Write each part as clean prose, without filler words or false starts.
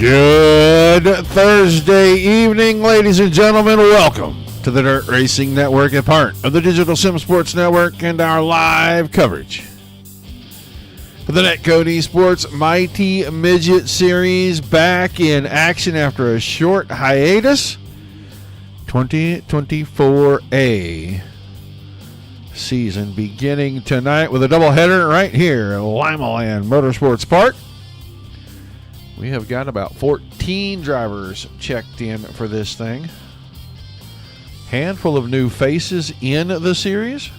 Good Thursday evening, ladies and gentlemen. Welcome to the Dirt Racing Network, a part of the Digital Sim Sports Network, and our live coverage for the NetCode ESports Mighty Midget Series, back in action after a short hiatus. 2024A season beginning tonight with a doubleheader right here at Limaland Motorsports Park. We have got about 14 drivers checked in for this thing. Handful of new faces in the series.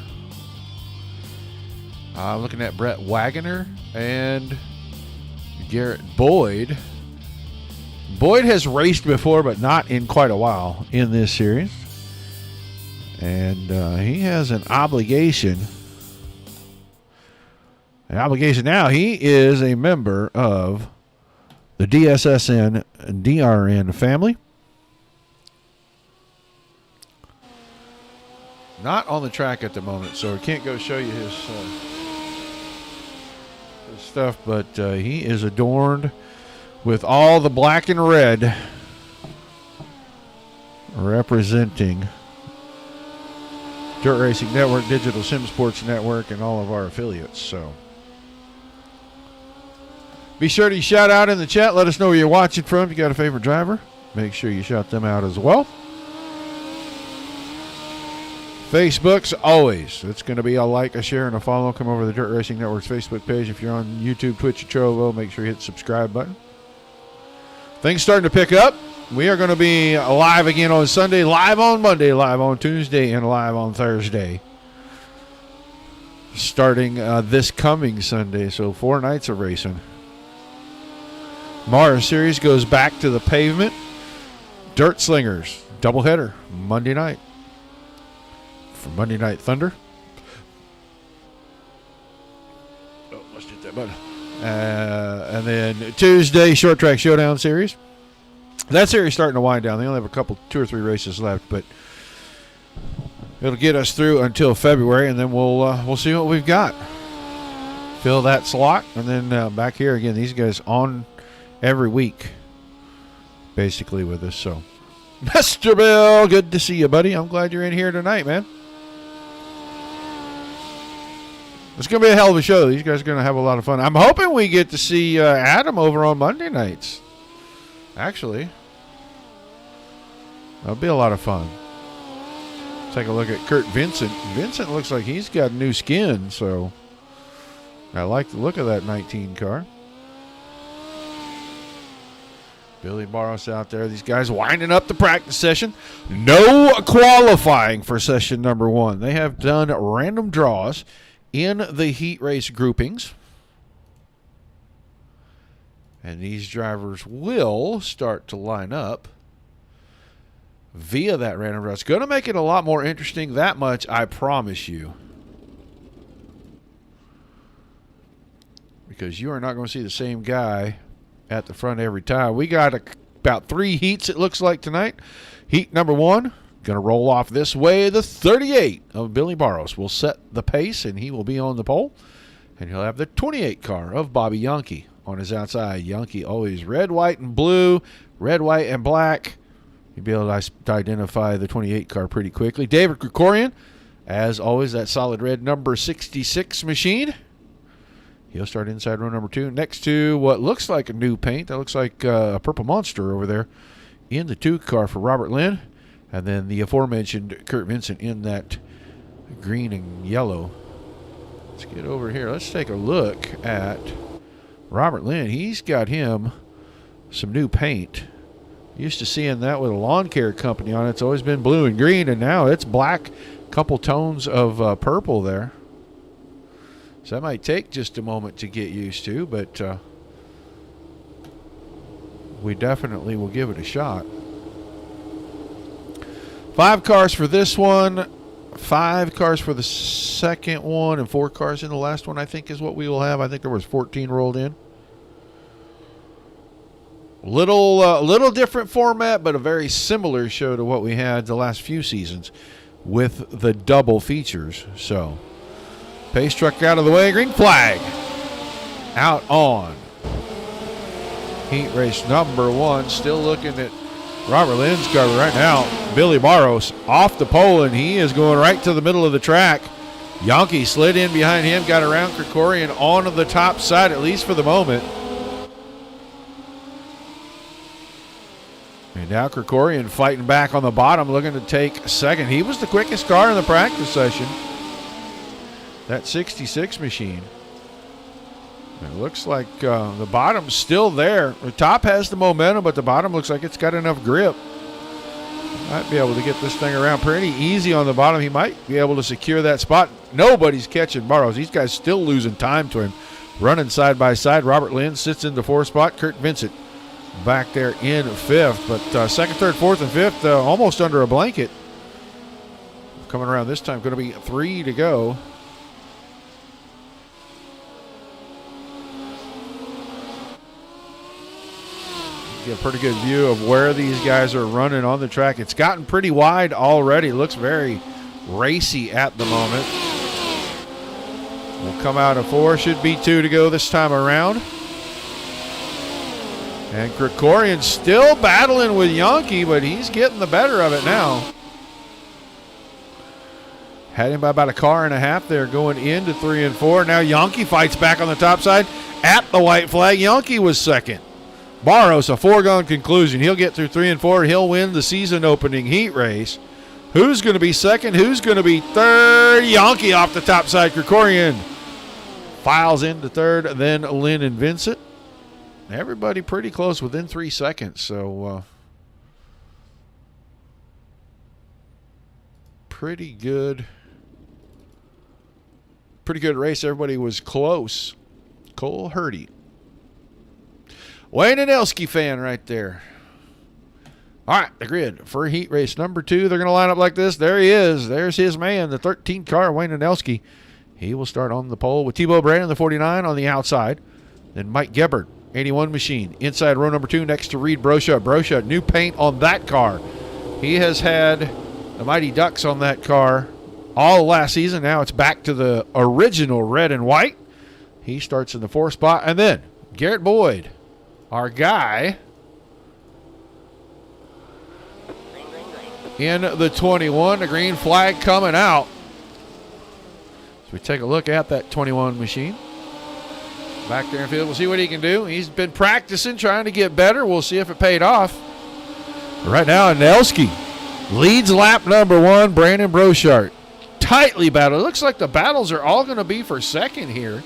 Looking at Brett Wagoner and Garrett Boyd. Boyd has raced before, but not in quite a while in this series. And he has an obligation. Now. He is a member of the DSSN and DRN family. Not on the track at the moment, so I can't go show you his stuff, but he is adorned with all the black and red representing Dirt Racing Network, Digital Sim Sports Network, and all of our affiliates. So be sure to shout out in the chat. Let us know where you're watching from. If you got a favorite driver, make sure you shout them out as well. Facebook's always. It's going to be a like, a share, and a follow. Come over to the Dirt Racing Network's Facebook page. If you're on YouTube, Twitch, or Trovo, make sure you hit the subscribe button. Things starting to pick up. We are going to be live again on Sunday, live on Monday, live on Tuesday, and live on Thursday. Starting this coming Sunday, so 4 nights of racing. Mars Series goes back to the pavement. Dirt Slingers, doubleheader, Monday night. For Monday Night Thunder. Oh, let's hit that button. And then Tuesday, Short Track Showdown Series. That series starting to wind down. They only have 2 or 3 races left, but it'll get us through until February, and then we'll see what we've got. Fill that slot, and then back here again. These guys on every week, basically, with us. So, Mr. Bill, good to see you, buddy. I'm glad you're in here tonight, man. It's going to be a hell of a show. These guys are going to have a lot of fun. I'm hoping we get to see Adam over on Monday nights. Actually, that'll be a lot of fun. Take a look at Kurt Vincent. Vincent looks like he's got new skin, so I like the look of that 19 car. Billy Barros out there. These guys winding up the practice session. No qualifying for session number 1. They have done random draws in the heat race groupings. And these drivers will start to line up via that random draw. It's going to make it a lot more interesting. That much, I promise you. Because you are not going to see the same guy at the front every time. We got about 3 heats, it looks like, tonight. Heat number 1, going to roll off this way. The 38 of Billy Barros will set the pace, and he will be on the pole. And he'll have the 28 car of Bobby Yankee on his outside. Yankee always red, white, and blue, red, white, and black. You'll be able to identify the 28 car pretty quickly. David Krikorian, as always, that solid red number 66 machine. He'll start inside row number 2 next to what looks like a new paint. That looks like a Purple Monster over there in the 2 car for Robert Lynn. And then the aforementioned Kurt Vincent in that green and yellow. Let's get over here. Let's take a look at Robert Lynn. He's got him some new paint. Used to seeing that with a lawn care company on it. It's always been blue and green, and now it's black. Couple tones of purple there. So that might take just a moment to get used to, but we definitely will give it a shot. 5 cars for this one, 5 cars for the second one, and 4 cars in the last one, I think, is what we will have. I think there was 14 rolled in. Little different format, but a very similar show to what we had the last few seasons with the double features. So, pace truck out of the way, green flag. Out on heat race number 1. Still looking at Robert Lynn's cover right now. Billy Barros off the pole, and he is going right to the middle of the track. Yankee slid in behind him, got around Krikorian onto the top side, at least for the moment. And now Krikorian fighting back on the bottom, looking to take second. He was the quickest car in the practice session. That 66 machine. It looks like the bottom's still there. The top has the momentum, but the bottom looks like it's got enough grip. Might be able to get this thing around pretty easy on the bottom. He might be able to secure that spot. Nobody's catching Barros. These guys still losing time to him. Running side by side. Robert Lynn sits in the 4th spot. Kurt Vincent back there in 5th. But 2nd, 3rd, 4th, and 5th almost under a blanket. Coming around this time. Going to be 3 to go. Get a pretty good view of where these guys are running on the track. It's gotten pretty wide already. Looks very racy at the moment. We'll come out of 4. Should be 2 to go this time around. And Krikorian still battling with Yankee, but he's getting the better of it now. Had him by about a car and a half there going into 3 and 4. Now Yankee fights back on the top side at the white flag. Yankee was second. Barros, a foregone conclusion. He'll get through 3 and 4. He'll win the season opening heat race. Who's going to be second? Who's going to be third? Yankee off the top side. Krikorian files into third. Then Lynn and Vincent. Everybody pretty close within 3 seconds. So pretty good race. Everybody was close. Cole Hurdy. Wayne Anelski fan right there. All right, the grid for heat race number 2. They're going to line up like this. There he is. There's his man, the 13 car, Wayne Anelski. He will start on the pole with Tebow Brandon, the 49, on the outside. Then Mike Gebhardt, 81 machine, inside row number 2 next to Reed Brochut. Brochut, new paint on that car. He has had the Mighty Ducks on that car all last season. Now it's back to the original red and white. He starts in the 4th spot. And then Garrett Boyd, our guy, in the 21, the green flag coming out. So we take a look at that 21 machine. Back there in field, we'll see what he can do. He's been practicing, trying to get better. We'll see if it paid off. Right now, Anelski leads lap number 1, Brandon Brochart. Tightly battled. It looks like the battles are all going to be for second here.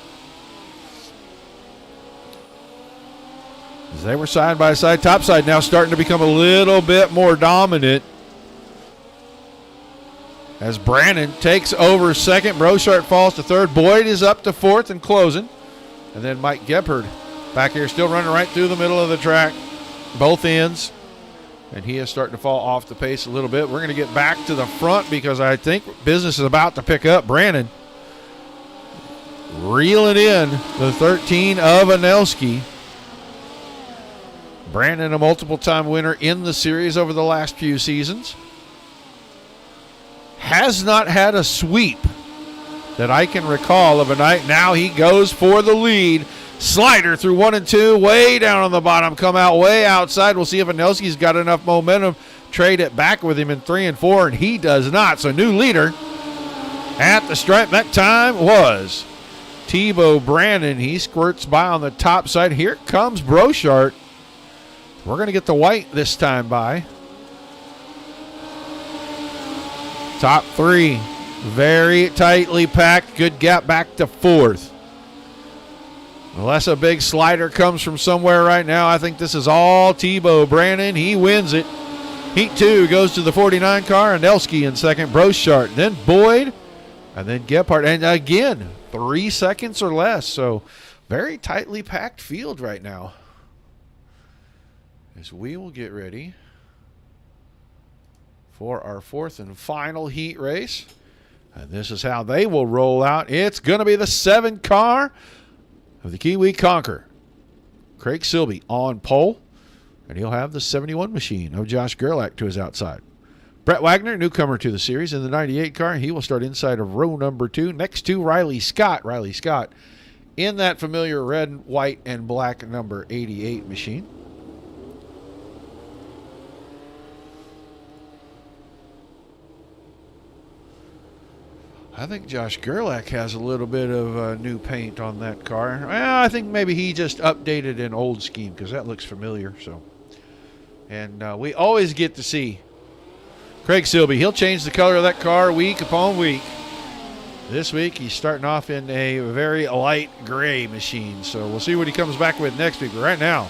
As they were side by side, top side now starting to become a little bit more dominant. As Brandon takes over second, Brochart falls to third. Boyd is up to 4th and closing. And then Mike Gebhardt back here still running right through the middle of the track, both ends. And he is starting to fall off the pace a little bit. We're going to get back to the front because I think business is about to pick up. Brandon reeling in the 13 of Anelski. Brandon, a multiple-time winner in the series over the last few seasons. Has not had a sweep that I can recall of a night. Now he goes for the lead. Slider through 1 and 2, way down on the bottom, come out way outside. We'll see if Anelski's got enough momentum. Trade it back with him in 3 and 4, and he does not. So new leader at the stripe. That time was Tebow Brandon. He squirts by on the top side. Here comes Brochart. We're going to get the white this time by. Top 3, very tightly packed. Good gap back to 4th. Unless a big slider comes from somewhere right now, I think this is all Tebow Brandon. He wins it. Heat 2 goes to the 49 car. Anelski in second. Brochart. Then Boyd. And then Gebhardt. And again, 3 seconds or less. So very tightly packed field right now. As we will get ready for our 4th and final heat race. And this is how they will roll out. It's going to be the 7 car of the Kiwi Conquer. Craig Silby on pole. And he'll have the 71 machine of Josh Gerlach to his outside. Brett Wagner, newcomer to the series, in the 98 car. He will start inside of row number 2 next to Riley Scott. Riley Scott in that familiar red, white, and black number 88 machine. I think Josh Gerlach has a little bit of new paint on that car. Well, I think maybe he just updated an old scheme because that looks familiar. So, and we always get to see Craig Silby. He'll change the color of that car week upon week. This week he's starting off in a very light gray machine. So we'll see what he comes back with next week. But right now,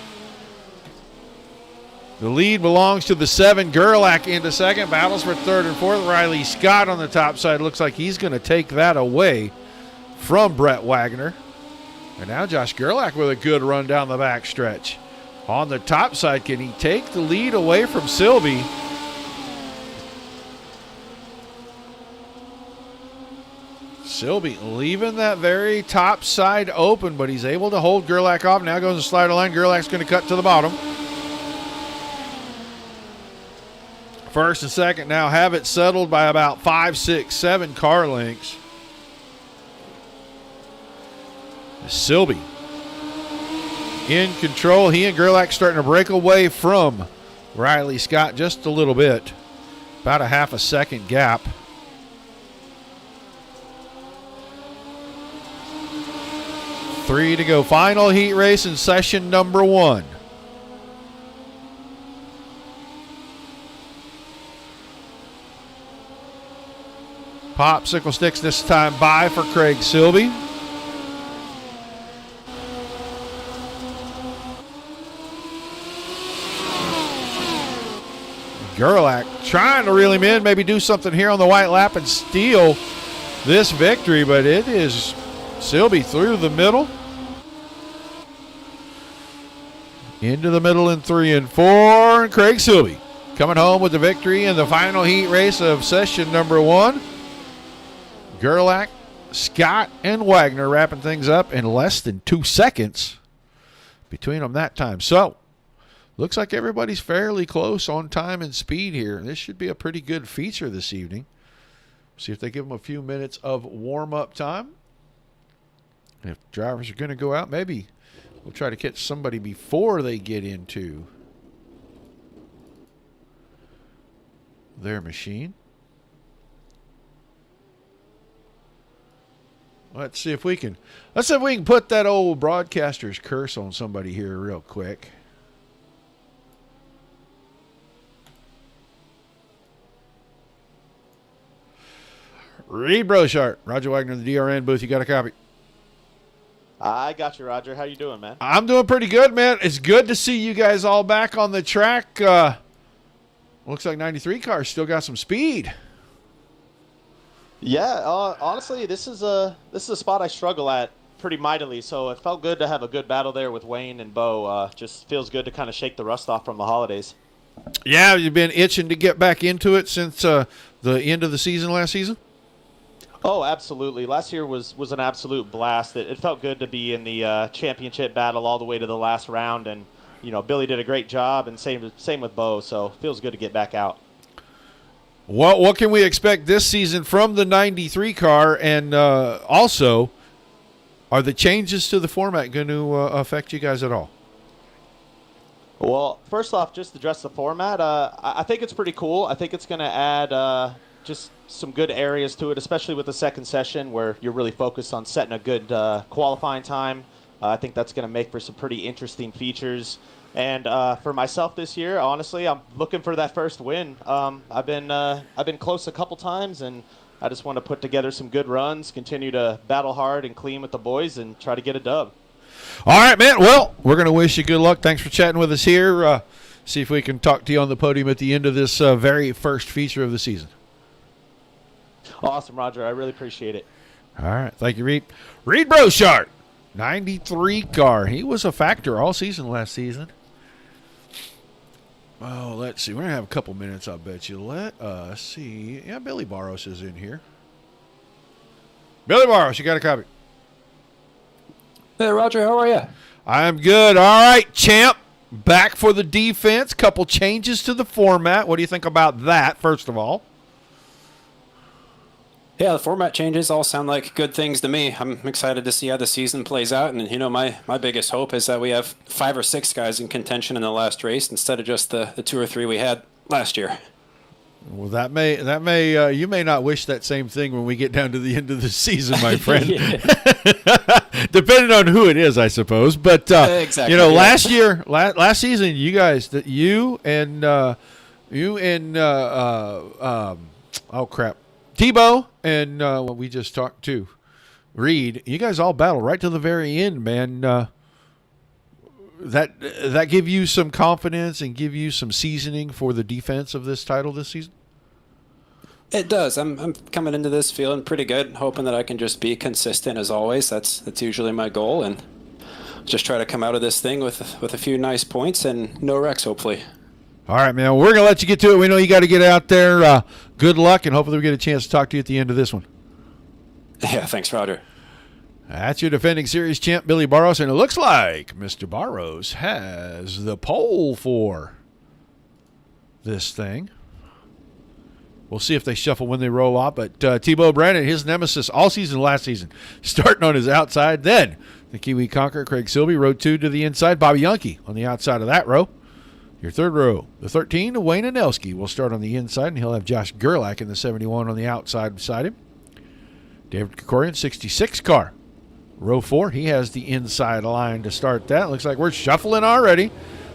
the lead belongs to the 7. Gerlach into second. Battles for third and fourth. Riley Scott on the top side. Looks like he's going to take that away from Brett Wagner. And now Josh Gerlach with a good run down the back stretch. On the top side, can he take the lead away from Silby? Silby leaving that very top side open, but he's able to hold Gerlach off. Now goes the slider line. Gerlach's going to cut to the bottom. First and second now have it settled by about 5, 6, 7 car lengths. Silby in control. He and Gerlach starting to break away from Riley Scott just a little bit. About a half a second gap. Three to go. Final heat race in session number 1. Popsicle sticks this time by for Craig Silby. Gerlach trying to reel him in, maybe do something here on the white lap and steal this victory, but it is Silby through the middle. Into the middle in 3 and 4, and Craig Silby coming home with the victory in the final heat race of session number 1. Gerlach, Scott, and Wagner wrapping things up in less than 2 seconds between them that time. So, looks like everybody's fairly close on time and speed here. This should be a pretty good feature this evening. See if they give them a few minutes of warm-up time. If drivers are going to go out, maybe we'll try to catch somebody before they get into their machine. Let's see if we can put that old broadcaster's curse on somebody here real quick. Reed Brochart, Roger Wagner in the DRN booth. You got a copy? I got you, Roger. How you doing, man? I'm doing pretty good, man. It's good to see you guys all back on the track. Looks like 93 cars still got some speed. Yeah, honestly, this is a spot I struggle at pretty mightily. So it felt good to have a good battle there with Wayne and Bo. Just feels good to kind of shake the rust off from the holidays. Yeah, you've been itching to get back into it since the end of the season last season. Oh, absolutely. Last year was an absolute blast. It felt good to be in the championship battle all the way to the last round, and Billy did a great job, and same with Bo. So feels good to get back out. What can we expect this season from the 93 car? And also, are the changes to the format going to affect you guys at all? Well, first off, just to address the format, I think it's pretty cool. I think it's going to add just some good areas to it, especially with the second session where you're really focused on setting a good qualifying time. I think that's going to make for some pretty interesting features. And for myself this year, honestly, I'm looking for that first win. I've been close a couple times, and I just want to put together some good runs, continue to battle hard and clean with the boys, and try to get a dub. All right, man. Well, we're going to wish you good luck. Thanks for chatting with us here. See if we can talk to you on the podium at the end of this very first feature of the season. Awesome, Roger. I really appreciate it. All right. Thank you, Reed. Reed Brochart, 93 car. He was a factor all season last season. Oh, let's see. We're going to have a couple minutes, I bet you. Let us see. Yeah, Billy Barros is in here. Billy Barros, you got a copy? Hey, Roger, how are you? I'm good. All right, champ. Back for the defense. Couple changes to the format. What do you think about that, first of all? Yeah, the format changes all sound like good things to me. I'm excited to see how the season plays out. And, my biggest hope is that we have 5 or 6 guys in contention in the last race instead of just the 2 or 3 we had last year. Well, you may not wish that same thing when we get down to the end of the season, my friend. Depending on who it is, I suppose. But exactly, last season, you guys, Tebow and we just talked to Reed. You guys all battled right to the very end, man. That give you some confidence and give you some seasoning for the defense of this title this season? It does. I'm coming into this feeling pretty good, hoping that I can just be consistent as always. That's usually my goal, and just try to come out of this thing with a few nice points and no wrecks, hopefully. All right, man. We're going to let you get to it. We know you got to get out there. Good luck, and hopefully we get a chance to talk to you at the end of this one. Yeah, thanks, Roger. That's your defending series champ, Billy Barros, and it looks like Mr. Barros has the pole for this thing. We'll see if they shuffle when they roll off, but Tebow Brandon, his nemesis all season last season, starting on his outside. Then the Kiwi Conqueror, Craig Silby, row 2 to the inside. Bobby Yunke on the outside of that row. Your third row, the 13, Wayne Anelski will start on the inside, and he'll have Josh Gerlach in the 71 on the outside beside him. David Krikorian, 66 car. Row 4, he has the inside line to start that. Looks like we're shuffling already.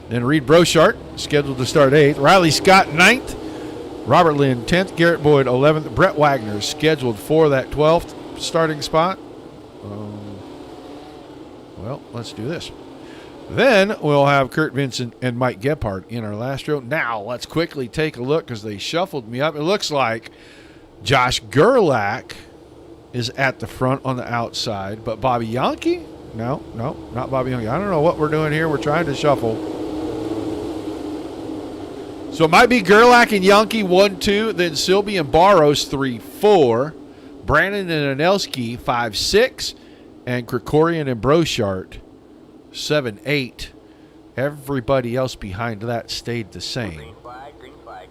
Then Reed Brochart, scheduled to start 8th. Riley Scott, 9th. Robert Lynn, 10th. Garrett Boyd, 11th. Brett Wagner is scheduled for that 12th starting spot. Well, let's do this. Then we'll have Kurt Vincent and Mike Gephardt in our last row. Now let's quickly take a look because they shuffled me up. It looks like Josh Gerlach is at the front on the outside, but Bobby Yunke? No, not Bobby Yunke. I don't know what we're doing here. We're trying to shuffle. So it might be Gerlach and Yunke 1, 2, then Silby and Barros 3, 4, Brandon and Anelski 5, 6, and Krikorian and Brochart 7, 8. Everybody else behind that stayed the same. Green flag.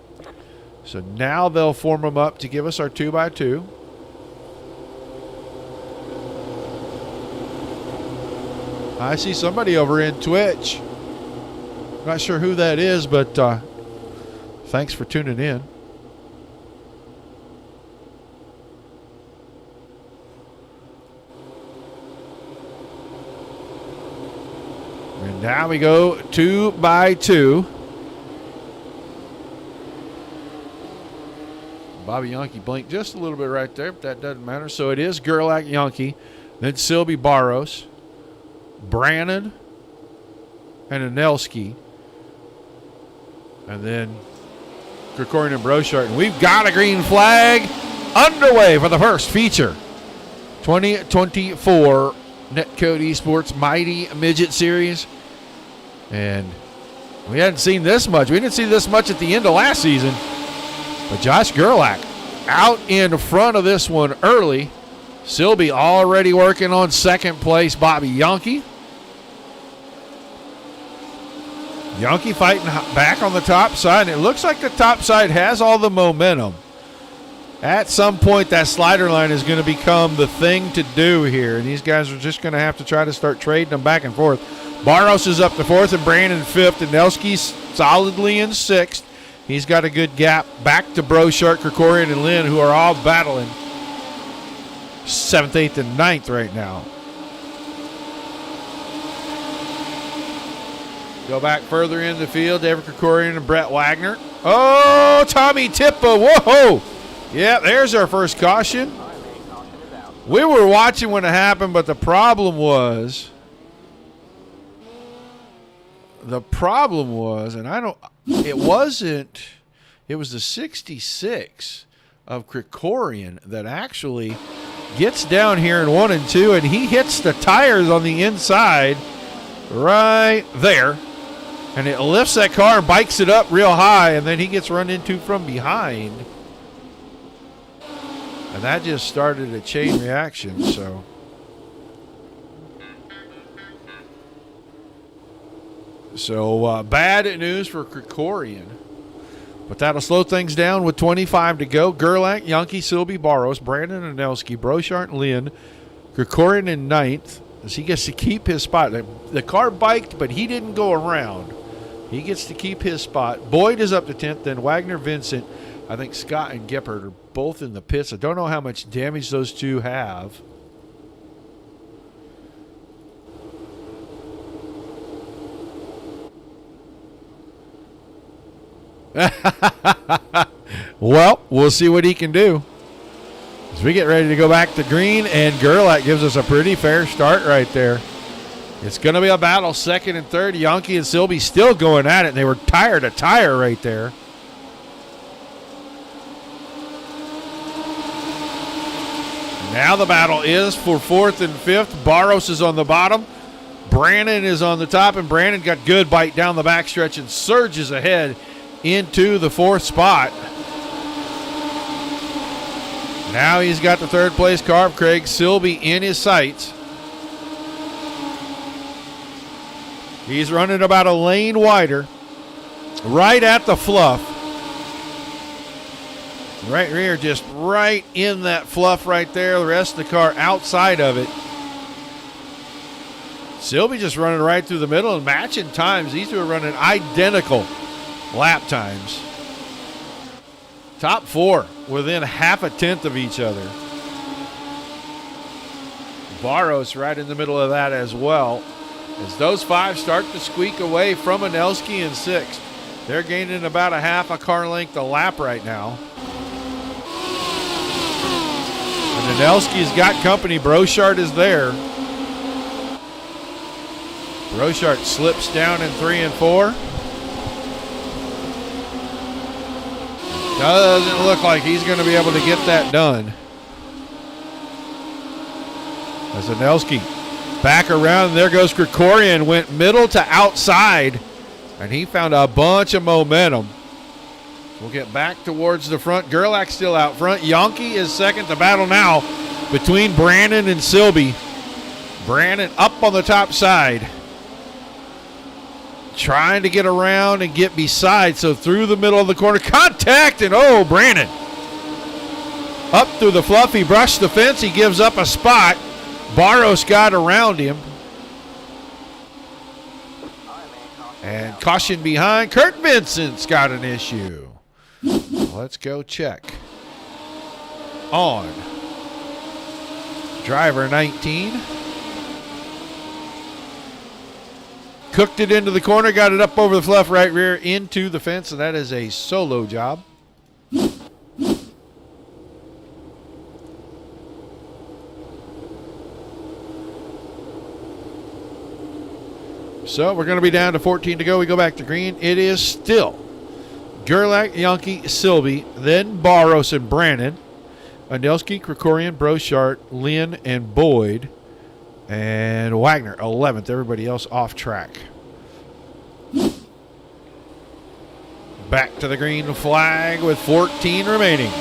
So now they'll form them up to give us our 2x2. I see somebody over in Twitch. Not sure who that is, but thanks for tuning in. And now we go 2x2. Bobby Yunke blinked just a little bit right there, but that doesn't matter. So it is Gerlach Yunke, then Silby Barros, Brannon, and Anelski, and then Krikorian and Brochart. And we've got a green flag underway for the first feature. 2024 NetCode ESports Mighty Midget Series. And we hadn't seen this much. We didn't see this much at the end of last season. But Josh Gerlach out in front of this one early. Silby already working on second place. Bobby Yunke. Yunke fighting back on the top side. And it looks like the top side has all the momentum. At some point, that slider line is going to become the thing to do here. And these guys are just going to have to try to start trading them back and forth. Barros is up to 4th and Brandon 5th. And Nelski's solidly in 6th. He's got a good gap back to Brochart, Krikorian, and Lynn, who are all battling 7th, 8th, and 9th right now. Go back further in the field. David Krikorian and Brett Wagner. Oh, Tommy Tippa. Whoa. Yeah, there's our first caution. We were watching when it happened, but the problem was, and it was the 66 of Krikorian that actually gets down here in 1 and 2, and he hits the tires on the inside right there. And it lifts that car and bikes it up real high, and then he gets run into from behind. And that just started a chain reaction, so. So bad news for Krikorian. But that'll slow things down with 25 to go. Gerlach, Yankee, Silby, Barros, Brandon, Anelski, Brochart, Lynn, Krikorian in ninth, as he gets to keep his spot. The car biked, but he didn't go around. He gets to keep his spot. Boyd is up to 10th, then Wagner, Vincent. I think Scott and Gephard are both in the pits. I don't know how much damage those two have. Well, we'll see what he can do as we get ready to go back to green, and Gerlach gives us a pretty fair start right there. It's going to be a battle, second and third. Yankee and Silby still going at it, and they were tire to tire right there. Now the battle is for fourth and fifth. Barros is on the bottom. Brandon is on the top, and Brandon got good bite down the backstretch and surges ahead into the fourth spot. Now he's got the third place car of Craig Silby in his sights. He's running about a lane wider, right at the fluff. Right rear, just right in that fluff right there. The rest of the car outside of it. Silby just running right through the middle and matching times. These two are running identical lap times. Top four within half a tenth of each other. Barros right in the middle of that as well. As those five start to squeak away from Anelski in sixth. They're gaining about a half a car length a lap right now. And Anelski's got company. Brochart is there. Brochart slips down in 3 and 4. Doesn't look like he's going to be able to get that done. As Anelski back around, and there goes Krikorian, went middle to outside, and he found a bunch of momentum. We'll get back towards the front. Gerlach still out front. Yankee is second. The battle now between Brandon and Silby. Brandon up on the top side, trying to get around and get beside, so through the middle of the corner. Contact, and oh, Brandon. Up through the fluff. He brushed the fence. He gives up a spot. Barros got around him. And caution behind. Kurt Vincent's got an issue. Let's go check on driver 19. Cooked it into the corner, got it up over the fluff right rear into the fence, and that is a solo job. So we're going to be down to 14 to go. We go back to green. It is still Gerlach, Yankee, Silby, then Barros and Brandon, Anelski, Krikorian, Brochart, Lynn, and Boyd, and Wagner 11th. Everybody else off track. Back to the green flag with 14 remaining.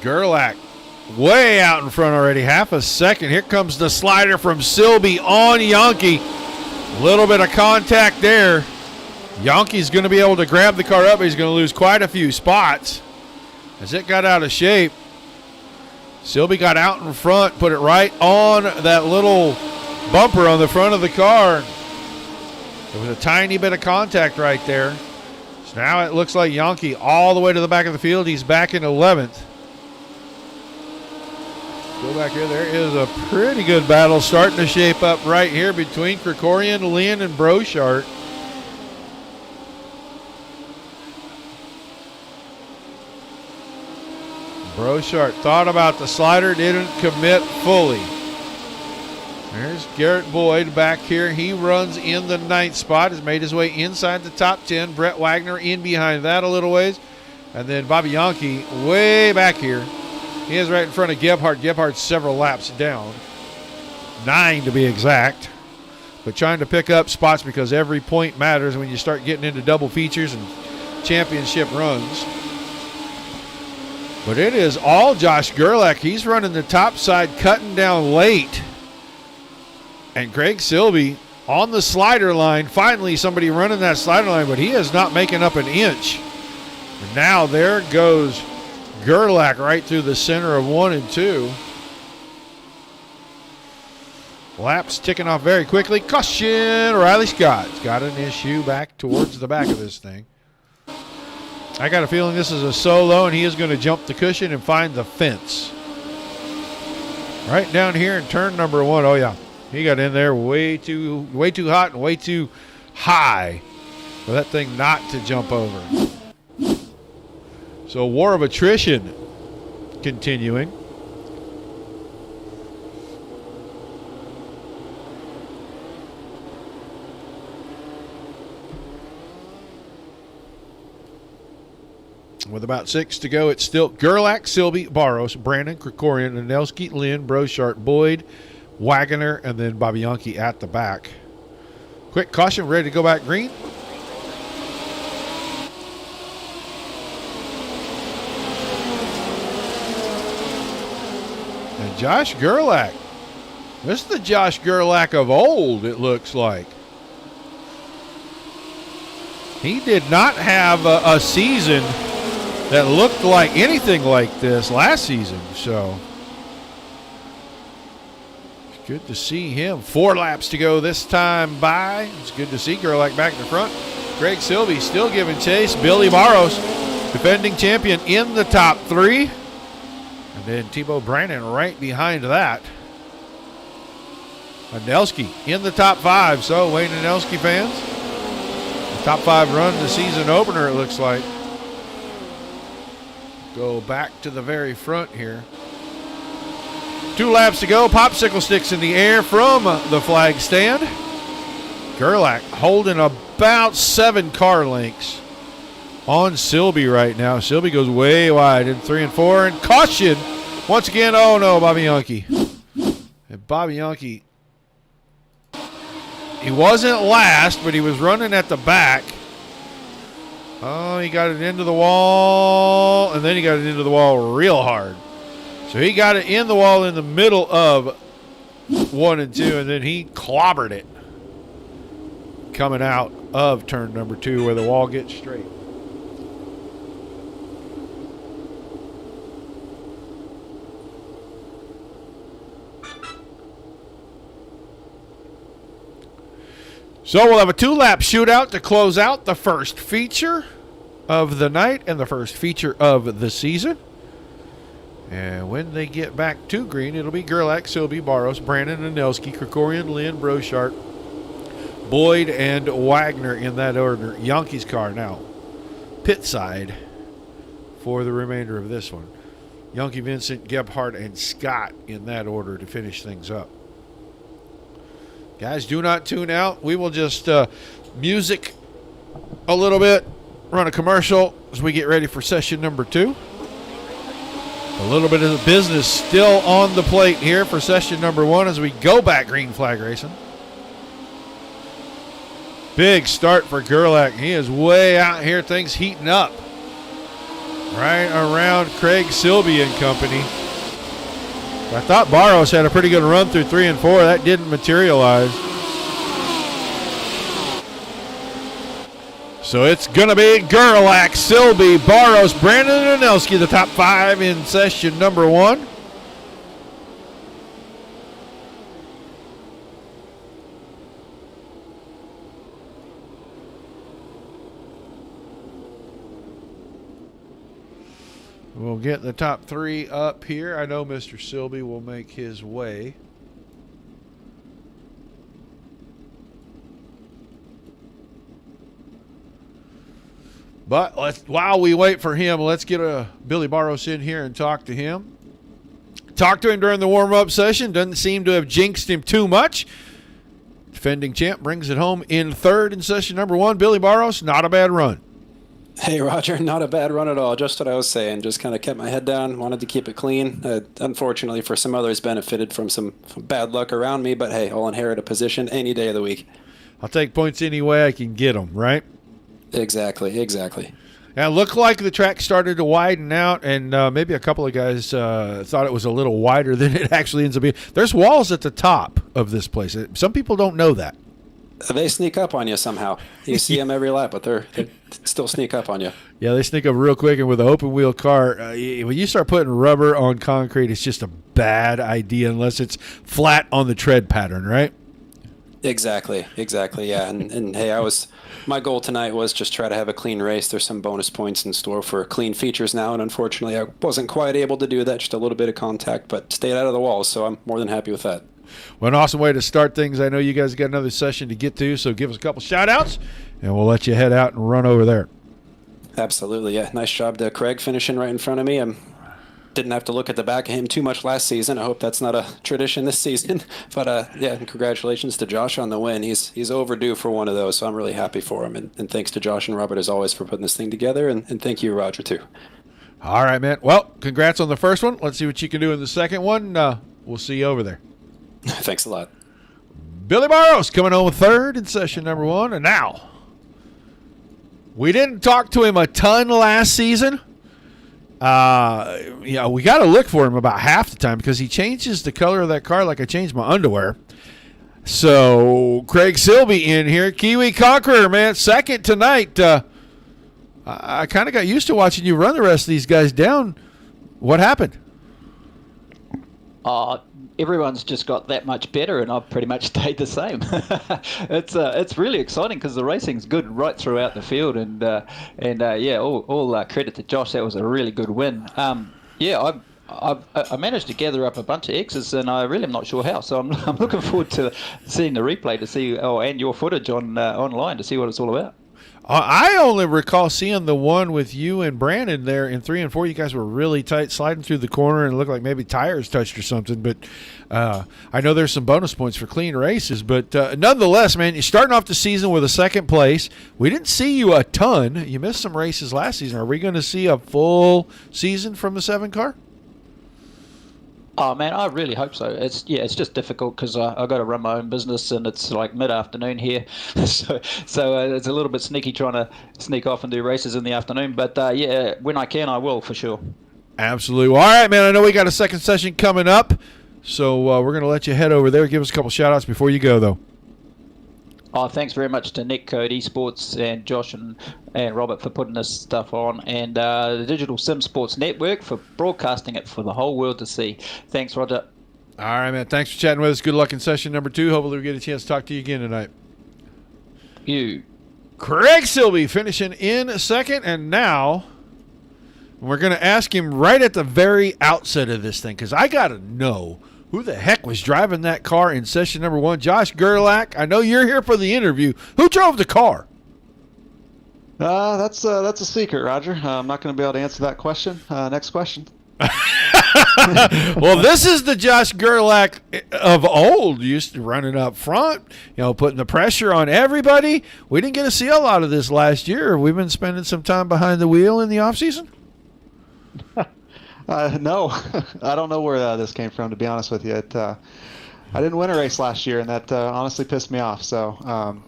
Gerlach way out in front already, half a second. Here comes the slider from Silby on Yankee. A little bit of contact there. Yankee's going to be able to grab the car up, but he's going to lose quite a few spots as it got out of shape. Silby got out in front, put it right on that little bumper on the front of the car. There was a tiny bit of contact right there. So now it looks like Yankee all the way to the back of the field. He's back in 11th. Go back here. There is a pretty good battle starting to shape up right here between Krikorian, Lynn, and Brochart. Brochart thought about the slider, didn't commit fully. There's Garrett Boyd back here. He runs in the 9th spot, has made his way inside the top 10. Brett Wagner in behind that a little ways. And then Bobby Yankee way back here. He is right in front of Gebhardt. Gebhardt's several laps down. 9 to be exact. But trying to pick up spots because every point matters when you start getting into double features and championship runs. But it is all Josh Gerlach. He's running the top side, cutting down late. And Craig Silby on the slider line. Finally, somebody running that slider line, but he is not making up an inch. And now there goes Gerlach right through the center of 1 and 2. Laps ticking off very quickly. Caution, Riley Scott's got an issue back towards the back of this thing. I got a feeling this is a solo, and he is going to jump the cushion and find the fence. Right down here in turn number 1. Oh, yeah. He got in there way too hot and way too high for that thing not to jump over. So war of attrition continuing. With about 6 to go, it's still Gerlach, Silby, Barros, Brandon, Krikorian, Anelski, Lynn, Brochart, Boyd, Wagner, and then Babianchi at the back. Quick caution, ready to go back green. And Josh Gerlach. This is the Josh Gerlach of old, it looks like. He did not have a season that looked like anything like this last season, so it's good to see him. 4 laps to go this time by. It's good to see Gerlach back in the front. Greg Silby still giving chase. Billy Barros, defending champion, in the top 3. And then Thibaut Brandon right behind that. Anelski in the top 5. So, Wayne Anelski fans, the top 5 run the season opener, it looks like. Go back to the very front here. 2 laps to go. Popsicle sticks in the air from the flag stand. Gerlach holding about 7 car lengths on Silby right now. Silby goes way wide in 3 and 4. And caution once again. Oh, no, Babianchi. And Babianchi, he wasn't last, but he was running at the back. Oh, he got it into the wall, and then he got it into the wall real hard. So he got it in the wall in the middle of 1 and 2, and then he clobbered it coming out of turn number 2 where the wall gets straight. So we'll have a 2-lap shootout to close out the first feature of the night and the first feature of the season. And when they get back to green, it'll be Gerlach, Silby, Barros, Brandon, Anelski, Krikorian, Lynn, Brochart, Boyd, and Wagner in that order. Yankees car now pit side for the remainder of this one. Yankee, Vincent, Gebhardt, and Scott in that order to finish things up. Guys, do not tune out. We will just music a little bit, run a commercial as we get ready for session number 2. A little bit of the business still on the plate here for session number 1 as we go back green flag racing. Big start for Gerlach. He is way out here. Things heating up right around Craig Silby and company. I thought Barros had a pretty good run through 3 and 4. That didn't materialize. So it's going to be Gerlach, Silby, Barros, Brandon, and Anelski, the top 5 in session number 1. We'll get the top 3 up here. I know Mr. Silby will make his way. But while we wait for him, let's get Billy Barros in here and talk to him. Talked to him during the warm-up session. Doesn't seem to have jinxed him too much. Defending champ brings it home in 3rd in session number 1. Billy Barros, not a bad run. Hey, Roger, not a bad run at all. Just what I was saying. Just kind of kept my head down, wanted to keep it clean. Unfortunately, for some others, benefited from some bad luck around me. But hey, I'll inherit a position any day of the week. I'll take points any way I can get them, right? Exactly. Now, it looked like the track started to widen out, and maybe a couple of guys thought it was a little wider than it actually ends up being. There's walls at the top of this place. Some people don't know that. They sneak up on you somehow. You see them every lap, but they still sneak up on you. Yeah, they sneak up real quick, and with an open wheel car, when you start putting rubber on concrete, it's just a bad idea unless it's flat on the tread pattern, right? Exactly, yeah. And hey, my goal tonight was just try to have a clean race. There's some bonus points in store for clean features now, and unfortunately I wasn't quite able to do that, just a little bit of contact, but stayed out of the walls, so I'm more than happy with that. Well, an awesome way to start things. I know you guys got another session to get to, so give us a couple shout-outs, and we'll let you head out and run over there. Absolutely, yeah. Nice job to Craig finishing right in front of me. Didn't have to look at the back of him too much last season. I hope that's not a tradition this season. But, yeah, and congratulations to Josh on the win. He's overdue for one of those, so I'm really happy for him. And thanks to Josh and Robert, as always, for putting this thing together. And thank you, Roger, too. All right, man. Well, congrats on the first one. Let's see what you can do in the second one. We'll see you over there. Thanks a lot. Billy Barros coming home third in session number 1. And now, we didn't talk to him a ton last season. Yeah, we got to look for him about half the time because he changes the color of that car like I changed my underwear. So, Craig Silby in here. Kiwi Conqueror, man, second tonight. I kind of got used to watching you run the rest of these guys down. What happened? Everyone's just got that much better, and I've pretty much stayed the same. It's really exciting because the racing's good right throughout the field, and yeah, all credit to Josh. That was a really good win. Yeah, I managed to gather up a bunch of X's, and I really am not sure how. So I'm looking forward to seeing the replay to see, and your footage on online to see what it's all about. I only recall seeing the one with you and Brandon there in 3 and 4. You guys were really tight, sliding through the corner, and it looked like maybe tires touched or something. But I know there's some bonus points for clean races. But nonetheless, man, you're starting off the season with a second place. We didn't see you a ton. You missed some races last season. Are we going to see a full season from the 7 car? Oh man, I really hope so. It's just difficult because I got to run my own business and it's like mid-afternoon here, so it's a little bit sneaky trying to sneak off and do races in the afternoon. But yeah, when I can, I will for sure. Absolutely. Well, all right, man. I know we got a second session coming up, so we're going to let you head over there. Give us a couple shout-outs before you go, though. Oh, thanks very much to NetCode ESports and Josh and Robert for putting this stuff on, and the Digital Sim Sports Network for broadcasting it for the whole world to see. Thanks, Roger. All right, man. Thanks for chatting with us. Good luck in session number 2. Hopefully we get a chance to talk to you again tonight. You. Craig Silby finishing in second, and now we're going to ask him right at the very outset of this thing because I got to know who the heck was driving that car in session number 1? Josh Gerlach, I know you're here for the interview. Who drove the car? That's a secret, Roger. I'm not going to be able to answer that question. Next question. Well, this is the Josh Gerlach of old, used to running up front, putting the pressure on everybody. We didn't get to see a lot of this last year. We've been spending some time behind the wheel in the offseason. No, I don't know where this came from, to be honest with you. I didn't win a race last year, and that honestly pissed me off. So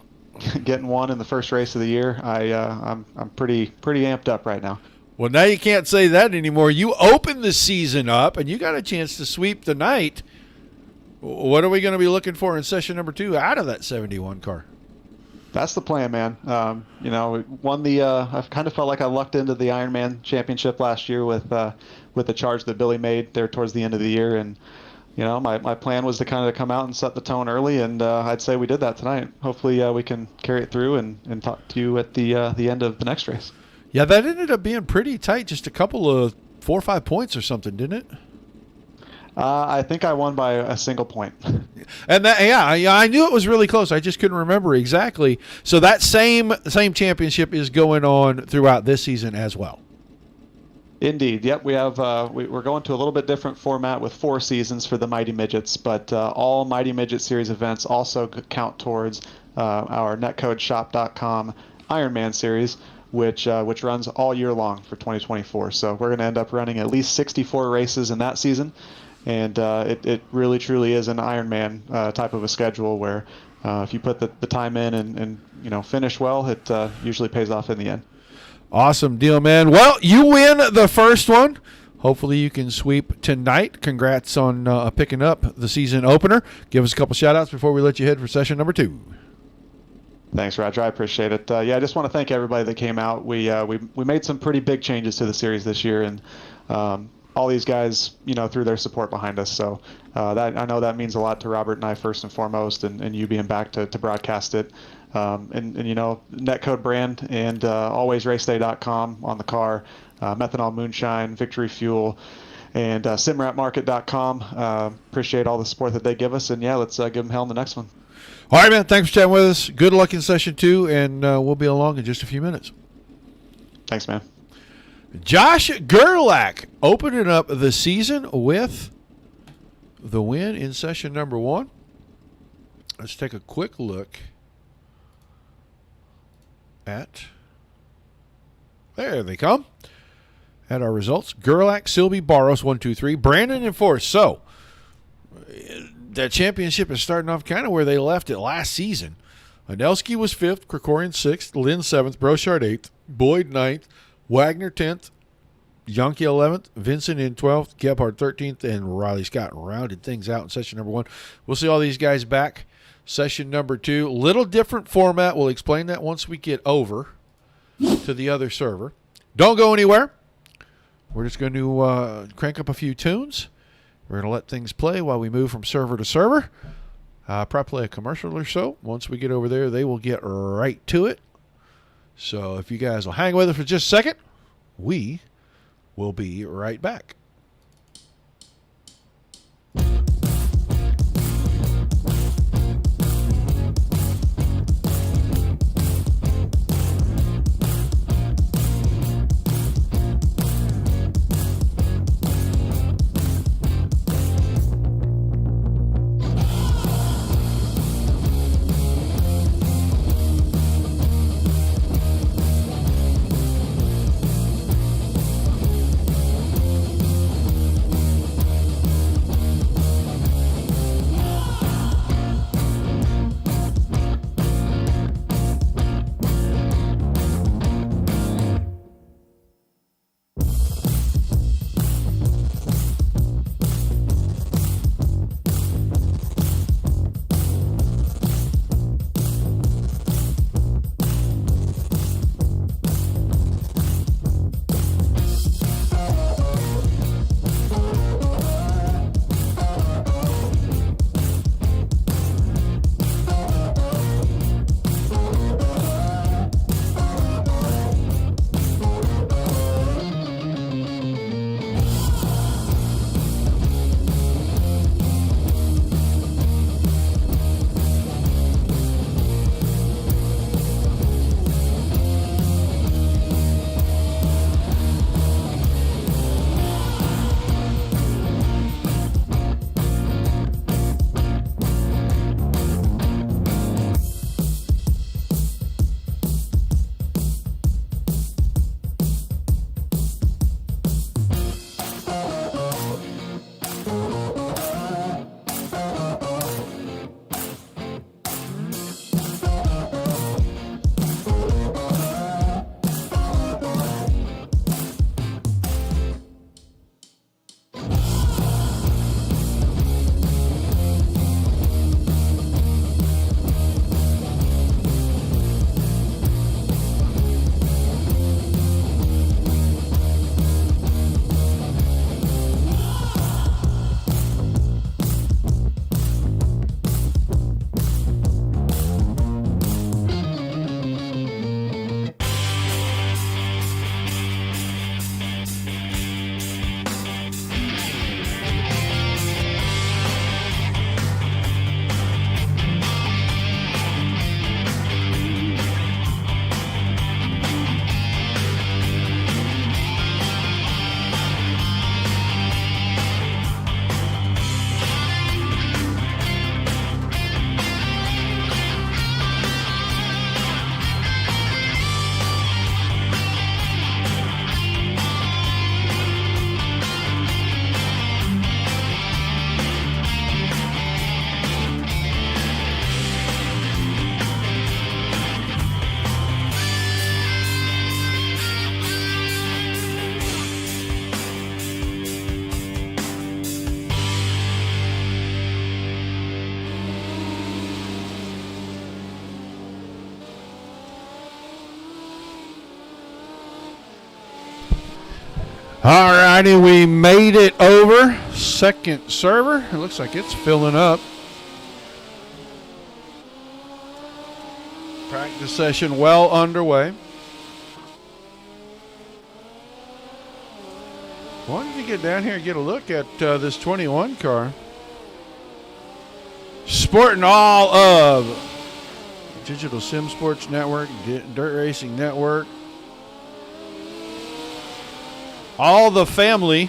getting one in the first race of the year, I'm pretty amped up right now. Well, now you can't say that anymore. You opened the season up, and you got a chance to sweep the night. What are we going to be looking for in session number 2 out of that 71 car? That's the plan, man. Won the. I kind of felt like I lucked into the Ironman Championship last year with the charge that Billy made there towards the end of the year, and my plan was to kind of come out and set the tone early, and I'd say we did that tonight. Hopefully, we can carry it through and talk to you at the end of the next race. Yeah, that ended up being pretty tight, just a couple of 4 or 5 points or something, didn't it? I think I won by a single point. And I knew it was really close. I just couldn't remember exactly. So that same championship is going on throughout this season as well. Indeed. Yep. We have we're going to a little bit different format with 4 seasons for the Mighty Midgets, but all Mighty Midget Series events also count towards our netcodeshop.com Ironman Series, which runs all year long for 2024. So we're going to end up running at least 64 races in that season. And it really, truly is an Ironman type of a schedule where if you put the time in and finish well, it usually pays off in the end. Awesome deal, man. Well, you win the first one. Hopefully you can sweep tonight. Congrats on picking up the season opener. Give us a couple shout-outs before we let you head for session number 2. Thanks, Roger. I appreciate it. Yeah, I just want to thank everybody that came out. We made some pretty big changes to the series this year, and all these guys, threw their support behind us. So that I know that means a lot to Robert and I first and foremost, and you being back to broadcast it. And NetCode brand and alwaysraceday.com on the car, Methanol Moonshine, Victory Fuel, and simratmarket.com. Appreciate all the support that they give us, and yeah, let's give them hell in the next one. All right, man. Thanks for chatting with us. Good luck in session 2, and we'll be along in just a few minutes. Thanks, man. Josh Gerlach opening up the season with the win in session number 1. Let's take a quick look at, there they come, at our results. Gerlach, Silby, Barros, 1, 2, 3. Brandon in 4th. So that championship is starting off kind of where they left it last season. Anelski was 5th, Krikorian 6th, Lynn 7th, Brochard 8th, Boyd 9th, Wagner 10th, Yonke 11th, Vincent in 12th, Gebhardt 13th, and Riley Scott rounded things out in session number 1. We'll see all these guys back session number 2. Little different format. We'll explain that once we get over to the other server. Don't go anywhere. We're just going to crank up a few tunes. We're going to let things play while we move from server to server. Probably play a commercial or so. Once we get over there, they will get right to it. So if you guys will hang with us for just a second, we will be right back. All righty, we made it over. Second server. It looks like it's filling up. Practice session well underway. Wanted to get down here and get a look at this 21 car. Sporting all of Digital Sim Sports Network, Dirt Racing Network. All the family.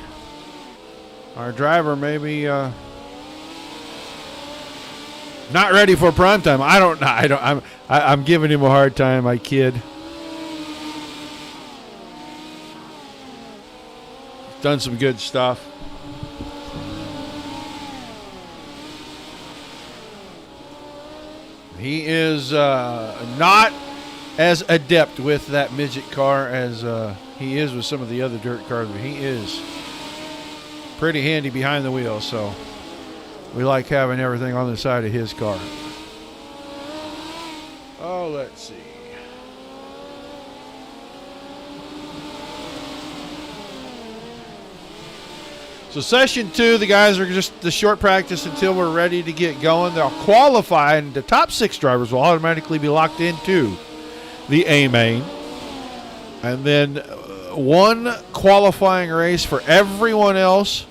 Our driver maybe not ready for prime time. I'm giving him a hard time. I kid. Done some good stuff. He is not as adept with that midget car as he is with some of the other dirt cars, but he is pretty handy behind the wheel, so we like having everything on the side of his car. Oh, let's see. So session 2, the guys are just the short practice until we're ready to get going. They'll qualify, and the top 6 drivers will automatically be locked into the A main. And then one qualifying race for everyone else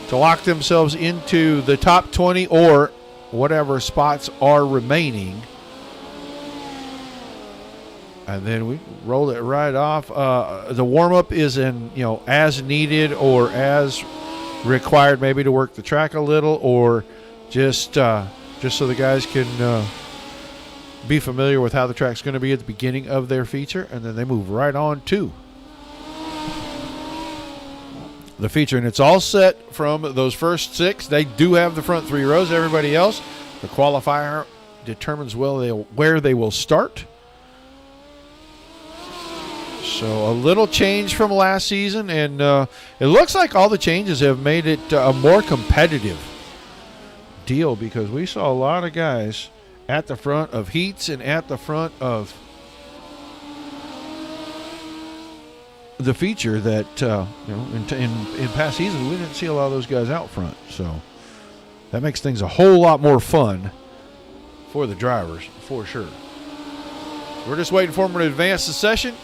to lock themselves into the top 20 or whatever spots are remaining. And then we roll it right off. The warm-up is in, as needed or as required, maybe to work the track a little, or just so the guys can be familiar with how the track's going to be at the beginning of their feature, and then they move right on to the feature. And it's all set from those first 6. They do have the front 3 rows. Everybody else, the qualifier determines where they will start. So a little change from last season, and it looks like all the changes have made it a more competitive deal, because we saw a lot of guys at the front of heats and at the front of the feature that in past seasons we didn't see a lot of those guys out front. So that makes things a whole lot more fun for the drivers, for sure. We're just waiting for them to advance the session.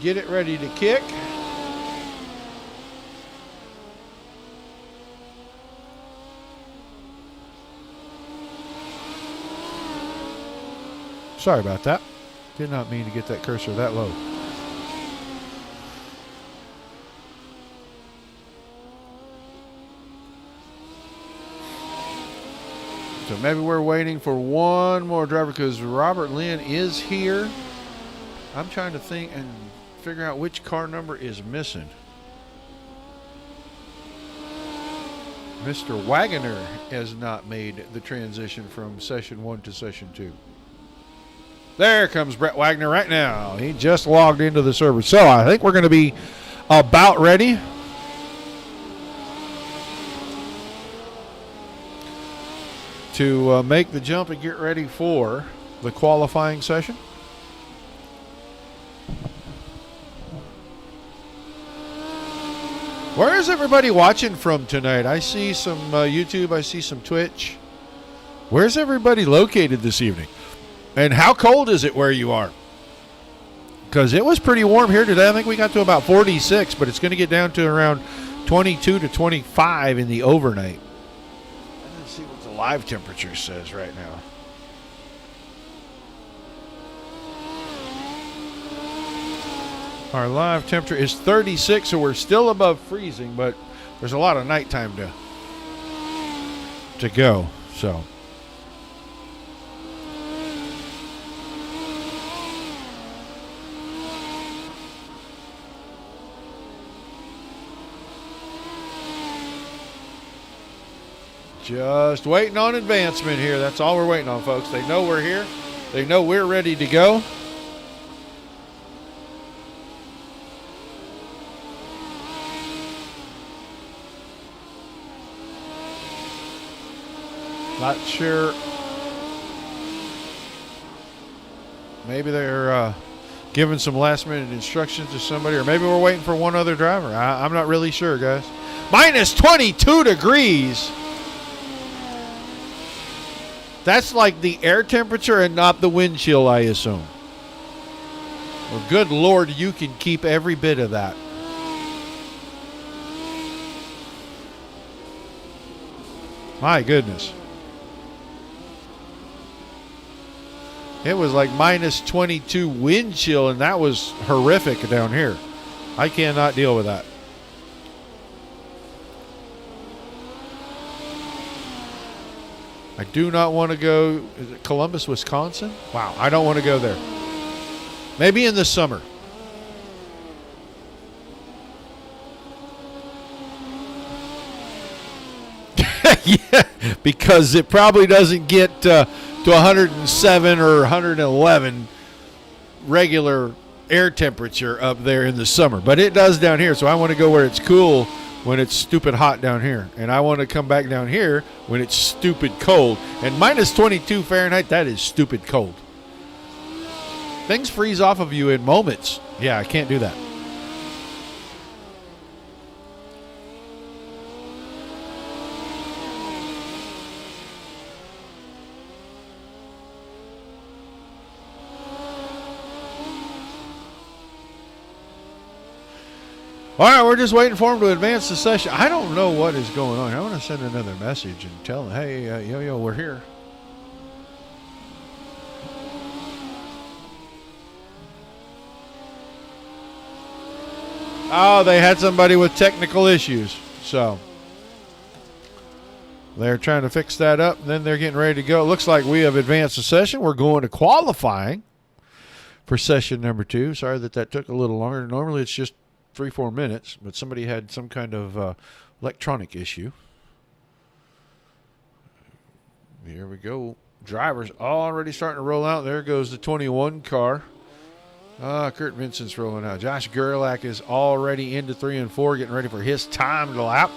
Get it ready to kick. Sorry about that. Did not mean to get that cursor that low. So maybe we're waiting for one more driver, because Robert Lynn is here. I'm trying to think and figure out which car number is missing. Mr. Wagoner has not made the transition from session 1 to session 2. There comes Brett Wagner right now. He just logged into the server. So I think we're going to be about ready. To make the jump and get ready for the qualifying session. Where is everybody watching from tonight? I see some YouTube. I see some Twitch. Where's everybody located this evening? And how cold is it where you are? Because it was pretty warm here today. I think we got to about 46, but it's going to get down to around 22 to 25 in the overnight. Let's see what the live temperature says right now. Our live temperature is 36, so we're still above freezing, but there's a lot of nighttime to go. So just waiting on advancement here. That's all we're waiting on, folks. They know we're here. They know we're ready to go. Not sure. Maybe they're giving some last-minute instructions to somebody, or maybe we're waiting for one other driver. I'm not really sure, guys. Minus 22 degrees. That's like the air temperature and not the wind chill, I assume. Well, good Lord, you can keep every bit of that. My goodness. It was like minus 22 wind chill, and that was horrific down here. I cannot deal with that. I do not want to go. Is it Columbus, Wisconsin? Wow, I don't want to go there. Maybe in the summer. Yeah, because it probably doesn't get to 107 or 111 regular air temperature up there in the summer. But it does down here, so I want to go where it's cool when it's stupid hot down here. And I want to come back down here when it's stupid cold. And minus 22 Fahrenheit, that is stupid cold. Things freeze off of you in moments. Yeah, I can't do that. All right, we're just waiting for him to advance the session. I don't know what is going on. I want to send another message and tell him, hey, yo, we're here. Oh, they had somebody with technical issues. So they're trying to fix that up, and then they're getting ready to go. It looks like we have advanced the session. We're going to qualifying for session number 2. Sorry that took a little longer. Normally it's just 3-4 minutes, but somebody had some kind of electronic issue. Here we go. Drivers already starting to roll out. There goes the 21 car. Kurt Vincent's rolling out. Josh Gerlach is already into 3 and 4, getting ready for his timed lap.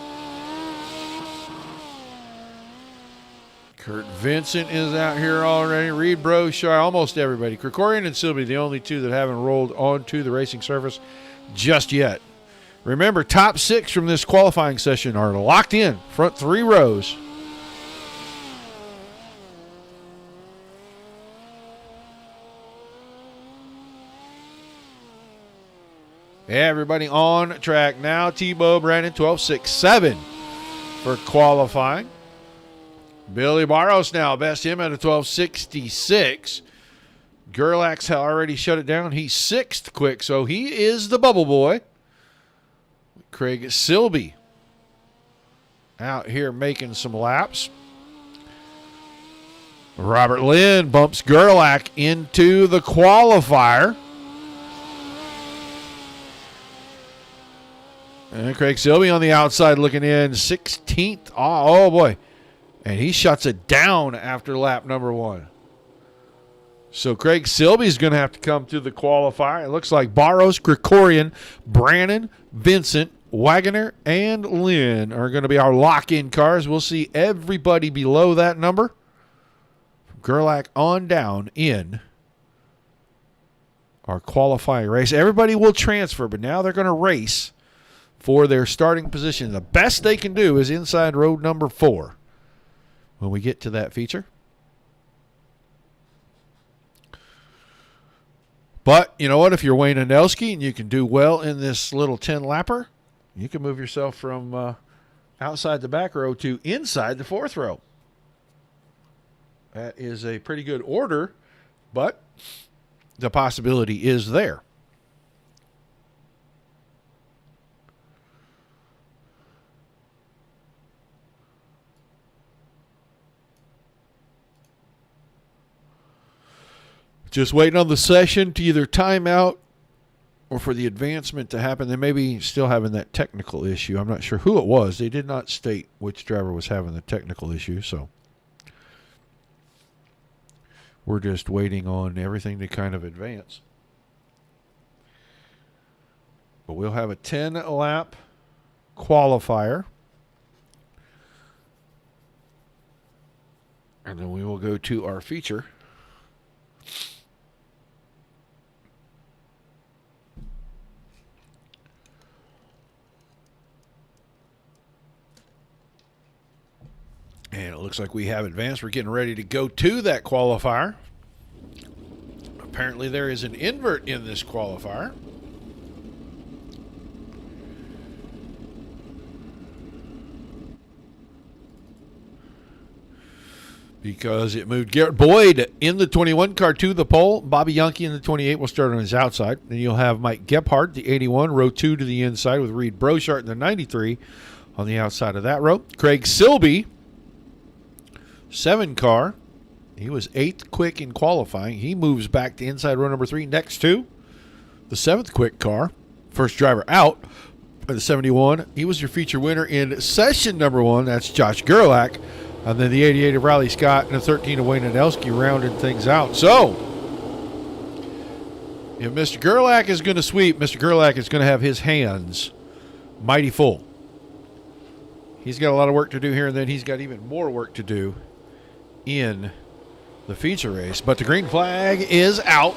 Kurt Vincent is out here already. Reed Broshar, almost everybody. Krikorian and Silby, the only two that haven't rolled onto the racing surface just yet. Remember, top 6 from this qualifying session are locked in. Front 3 rows. Everybody on track now. Tebow Brandon 12.67 for qualifying. Billy Barros now, best him at a 12.66. Gerlach's already shut it down. He's 6th quick, so he is the bubble boy. Craig Silby out here making some laps. Robert Lynn bumps Gerlach into the qualifier. And Craig Silby on the outside looking in, 16th. Oh, boy. And he shuts it down after lap number 1. So Craig Silby's going to have to come to the qualifier. It looks like Barros, Krikorian, Brannon, Vincent, Wagoner, and Lynn are going to be our lock-in cars. We'll see everybody below that number. From Gerlach on down in our qualifying race. Everybody will transfer, but now they're going to race for their starting position. The best they can do is inside road number 4 when we get to that feature. But you know what? If you're Wayne Anelski and you can do well in this little 10-lapper, you can move yourself from outside the back row to inside the 4th row. That is a pretty good order, but the possibility is there. Just waiting on the session to either time out or for the advancement to happen. They may be still having that technical issue. I'm not sure who it was. They did not state which driver was having the technical issue, so we're just waiting on everything to kind of advance. But we'll have a 10-lap qualifier. And then we will go to our feature. looks like we have advanced. We're getting ready to go to that qualifier. Apparently there is an invert in this qualifier. Because it moved Garrett Boyd in the 21 car to the pole. Bobby Yankee in the 28 will start on his outside. Then you'll have Mike Gebhardt, the 81, row 2 to the inside with Reed Brochart in the 93 on the outside of that row. Craig Silby, 7 car. He was 8th quick in qualifying. He moves back to inside row number 3 next to the 7th quick car. First driver out by the 71. He was your feature winner in session number 1. That's Josh Gerlach. And then the 88 of Riley Scott and the 13 of Wayne Adelski rounded things out. So, if Mr. Gerlach is going to sweep, Mr. Gerlach is going to have his hands mighty full. He's got a lot of work to do here, and then he's got even more work to do in the feature race. But the green flag is out.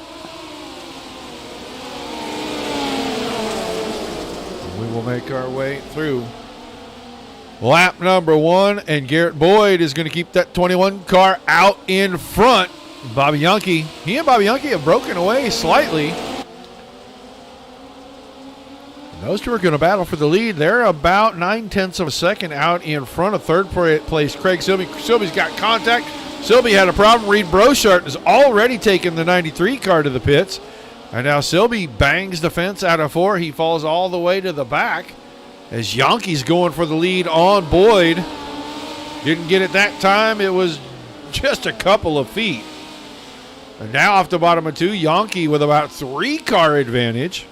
We will make our way through lap number 1, and Garrett Boyd is going to keep that 21 car out in front. Bobby Yankee, he and Bobby Yankee have broken away slightly. And those two are going to battle for the lead. They're about 9/10 of a second out in front of third place Craig Silby. Silby's got contact. Silby had a problem. Reed Brochart has already taken the 93 car to the pits. And now Silby bangs the fence out of 4. He falls all the way to the back. As Yankee's going for the lead on Boyd. Didn't get it that time. It was just a couple of feet. And now off the bottom of 2, Yankee with about 3 car advantage.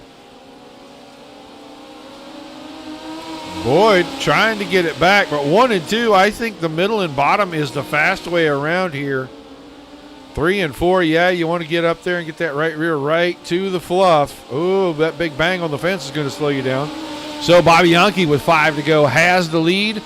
Boyd trying to get it back, but 1 and 2, I think the middle and bottom is the fast way around here. 3 and 4, yeah, you want to get up there and get that right rear right to the fluff. Oh, that big bang on the fence is going to slow you down. So Bobby Yankee with 5 to go has the lead.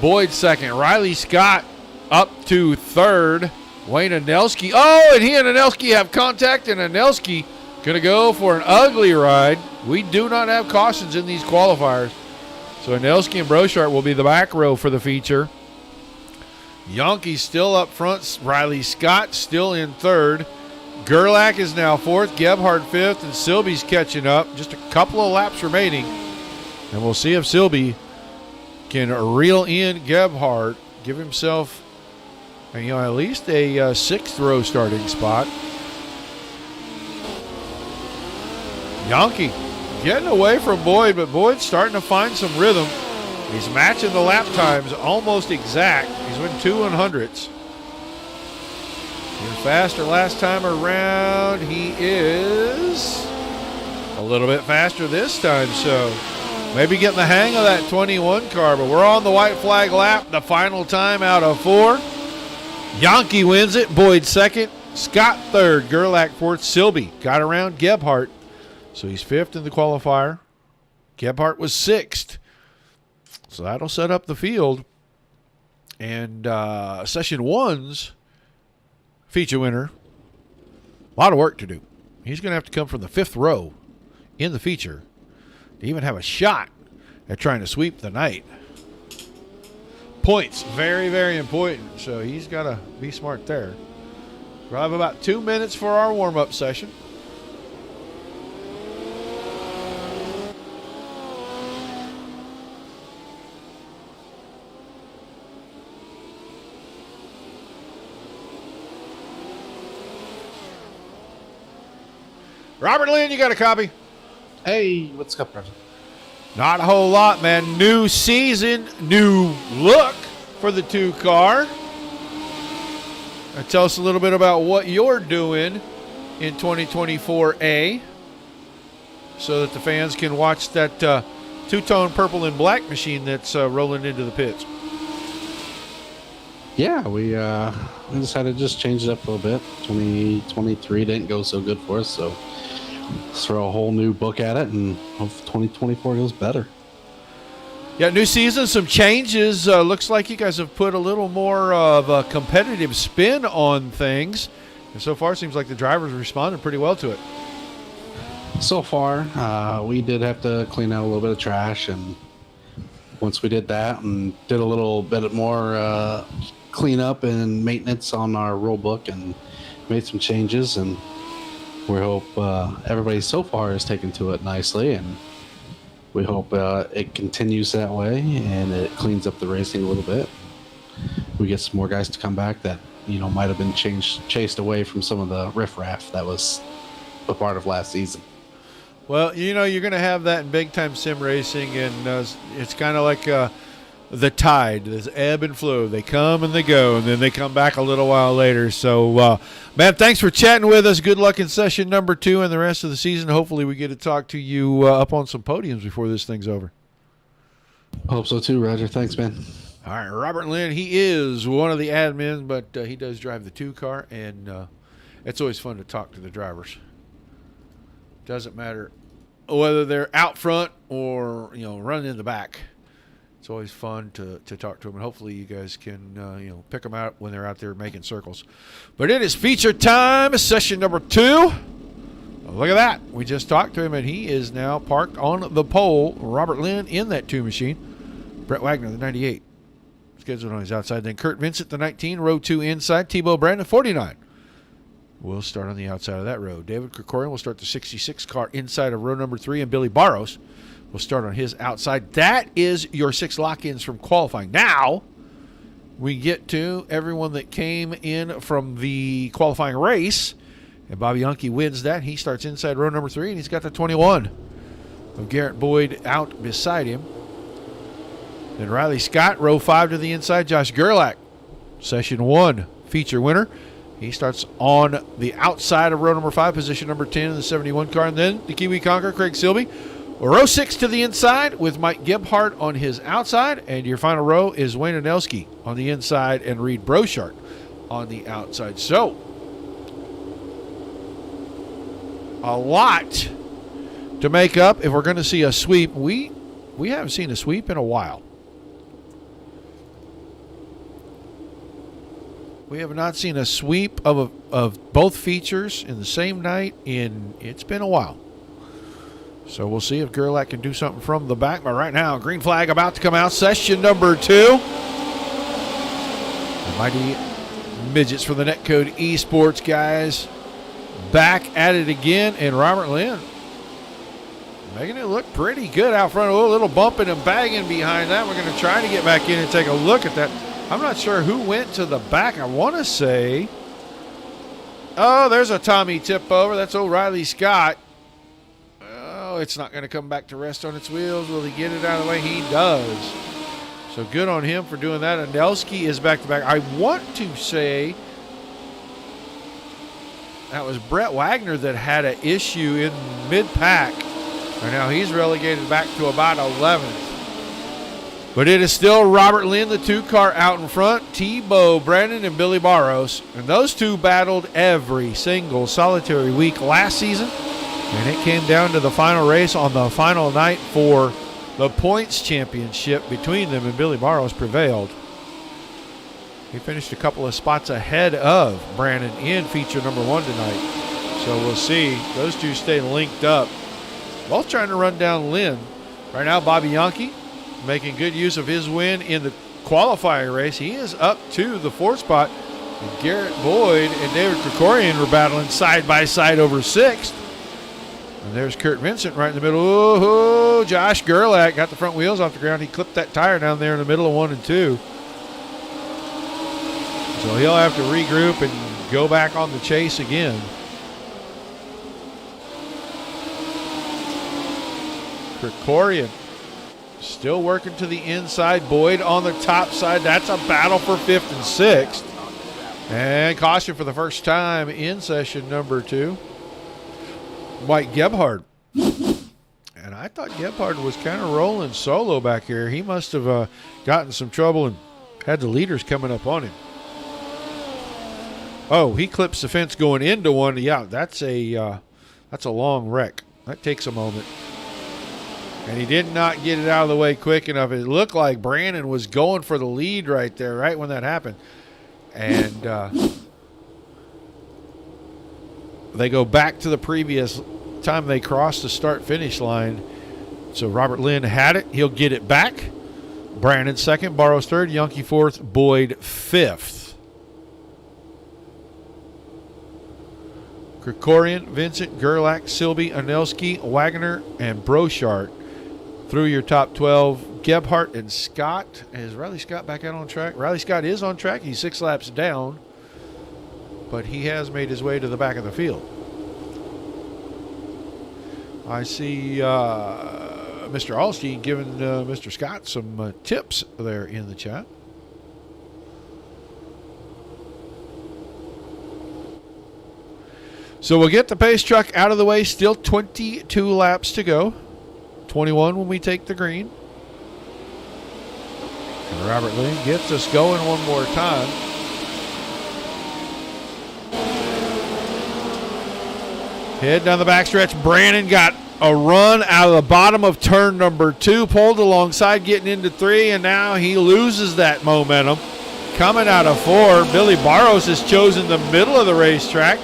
Boyd second. Riley Scott up to third. Wayne Adelski. Oh, and he and Adelski have contact, and Adelski going to go for an ugly ride. We do not have cautions in these qualifiers. So Adelski and Brochart will be the back row for the feature. Yankee still up front. Riley Scott still in third. Gerlach is now 4th. Gebhardt 5th, and Silby's catching up. Just a couple of laps remaining. And we'll see if Silby can reel in Gebhardt, give himself at least a 6th row starting spot. Yankee getting away from Boyd, but Boyd's starting to find some rhythm. He's matching the lap times almost exact. He's win 2 100ths. He was faster last time around. He is a little bit faster this time, so maybe getting the hang of that 21 car, but we're on the white flag lap, the final time out of 4. Yankee wins it, Boyd second, Scott third, Gerlach 4th, Silby got around Gebhardt, so he's 5th in the qualifier. Gebhardt was 6th, so that'll set up the field. And Session 1's feature winner, a lot of work to do. He's going to have to come from the 5th row in the feature to even have a shot at trying to sweep the night. Points, very, very important. So he's got to be smart there. We'll have about 2 minutes for our warm-up session. Robert Lynn, you got a copy? Hey, what's up, brother? Not a whole lot, man. New season, new look for the 2 car. Tell us a little bit about what you're doing in 2024A so that the fans can watch that 2-tone purple and black machine that's rolling into the pits. Yeah, we decided to just change it up a little bit. 2023 didn't go so good for us, so let's throw a whole new book at it and hope 2024 goes better. Yeah, new season, some changes. Looks like you guys have put a little more of a competitive spin on things. And so far, it seems like the drivers responded pretty well to it. So far, we did have to clean out a little bit of trash, and once we did that and did a little bit more cleanup and maintenance on our rule book and made some changes, and we hope everybody so far has taken to it nicely, and we hope it continues that way and it cleans up the racing a little bit. We get some more guys to come back that might have been chased away from some of the riffraff that was a part of last season. Well, you're going to have that in big-time sim racing, and it's kind of like the tide. There's ebb and flow. They come and they go, and then they come back a little while later. So, man, thanks for chatting with us. Good luck in session number 2 and the rest of the season. Hopefully we get to talk to you up on some podiums before this thing's over. Hope so too, Roger. Thanks, man. All right, Robert Lynn, he is one of the admins, but he does drive the 2 car, and it's always fun to talk to the drivers. Doesn't matter whether they're out front or running in the back. It's always fun to talk to them, and hopefully you guys can pick them out when they're out there making circles. But it is feature time, session number 2. Oh, look at that. We just talked to him, and he is now parked on the pole. Robert Lynn in that 2 machine. Brett Wagner, the 98. Scheduled on his outside. Then Kurt Vincent, the 19. Row 2 inside. Tebow Brandon, 49. We'll start on the outside of that row. David Krikorian will start the 66 car inside of row number 3, and Billy Barros will start on his outside. That is your 6 lock-ins from qualifying. Now, we get to everyone that came in from the qualifying race, and Bobby Yankee wins that. He starts inside row number 3, and he's got the 21 of Garrett Boyd out beside him. Then Riley Scott, row 5 to the inside. Josh Gerlach, session 1 feature winner. He starts on the outside of row number 5, position number 10 in the 71 car. And then the Kiwi Conqueror, Craig Silby. Row 6 to the inside with Mike Gebhardt on his outside. And your final row is Wayne Anelski on the inside and Reed Brochart on the outside. So, a lot to make up if we're going to see a sweep. We haven't seen a sweep in a while. We have not seen a sweep of both features in the same night it's been a while. So we'll see if Gerlach can do something from the back. But right now, green flag about to come out. Session number 2. The mighty midgets for the NetCode ESports guys back at it again. And Robert Lynn making it look pretty good out front. A little bumping and bagging behind that. We're going to try to get back in and take a look at that. I'm not sure who went to the back. I want to say, oh, there's a Tommy tip over. That's old Riley Scott. Oh, it's not going to come back to rest on its wheels. Will he get it out of the way? He does. So good on him for doing that. Anelski is back to back. I want to say that was Brett Wagner that had an issue in mid-pack. Right now he's relegated back to about 11th. But it is still Robert Lynn, the 2 car out in front, Tebow Brandon and Billy Barros. And those 2 battled every single solitary week last season. And it came down to the final race on the final night for the points championship between them, and Billy Barros prevailed. He finished a couple of spots ahead of Brandon in feature number 1 tonight. So we'll see. Those 2 stay linked up. Both trying to run down Lynn. Right now, Bobby Yankee making good use of his win in the qualifying race. He is up to the 4th spot. And Garrett Boyd and David Krikorian were battling side by side over 6th. And there's Kurt Vincent right in the middle. Oh, Josh Gerlach got the front wheels off the ground. He clipped that tire down there in the middle of 1 and 2. So he'll have to regroup and go back on the chase again. Krikorian still working to the inside. Boyd on the top side. That's a battle for 5th and 6th. And caution for the first time in session number 2. Mike Gebhardt. And I thought Gebhardt was kind of rolling solo back here. He must have gotten some trouble and had the leaders coming up on him. Oh, he clips the fence going into 1. Yeah, that's a long wreck. That takes a moment. And he did not get it out of the way quick enough. It looked like Brandon was going for the lead right there, right when that happened. And they go back to the previous time they crossed the start-finish line. So Robert Lynn had it. He'll get it back. Brandon second, Barrows third, Yonke fourth, Boyd fifth. Krikorian, Vincent, Gerlach, Silby, Anelski, Wagner, and Brochart through your top 12. Gebhardt and Scott. Is Riley Scott back out on track? Riley Scott is on track. He's 6 laps down, but he has made his way to the back of the field. I see Mr. Alstein giving Mr. Scott some tips there in the chat. So we'll get the pace truck out of the way. Still 22 laps to go. 21 when we take the green. And Robert Lynn gets us going one more time. Head down the backstretch. Brandon got a run out of the bottom of turn number 2. Pulled alongside, getting into 3, and now he loses that momentum. Coming out of 4, Billy Barrows has chosen the middle of the racetrack,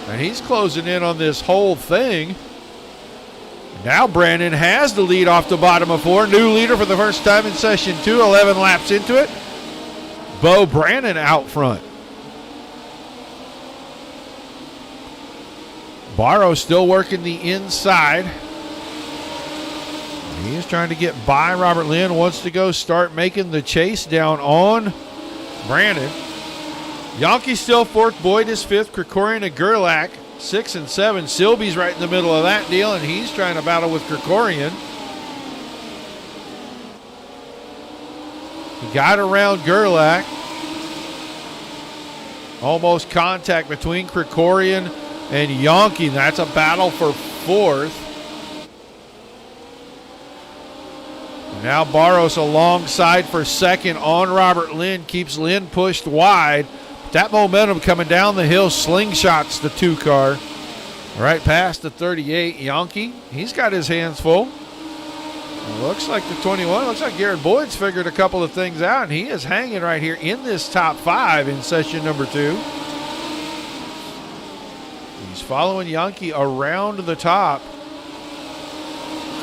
and he's closing in on this whole thing. Now Brandon has the lead off the bottom of 4. New leader for the first time in session 2, 11 laps into it. Bo Brandon out front. Barrow still working the inside. He is trying to get by Robert Lynn. Wants to go start making the chase down on Brandon. Yonke still 4th. Boyd is 5th. Krikorian and Gerlach 6 and 7. Silby's right in the middle of that deal, and he's trying to battle with Krikorian. He got around Gerlach. Almost contact between Krikorian and Yonke. That's a battle for 4th. Now Barrows alongside for 2nd on Robert Lynn. Keeps Lynn pushed wide. That momentum coming down the hill slingshots the 2 car. Right past the 38. Yonke, he's got his hands full. It looks like the 21. Looks like Garrett Boyd's figured a couple of things out, and he is hanging right here in this top 5 in session number 2. He's following Yonke around the top.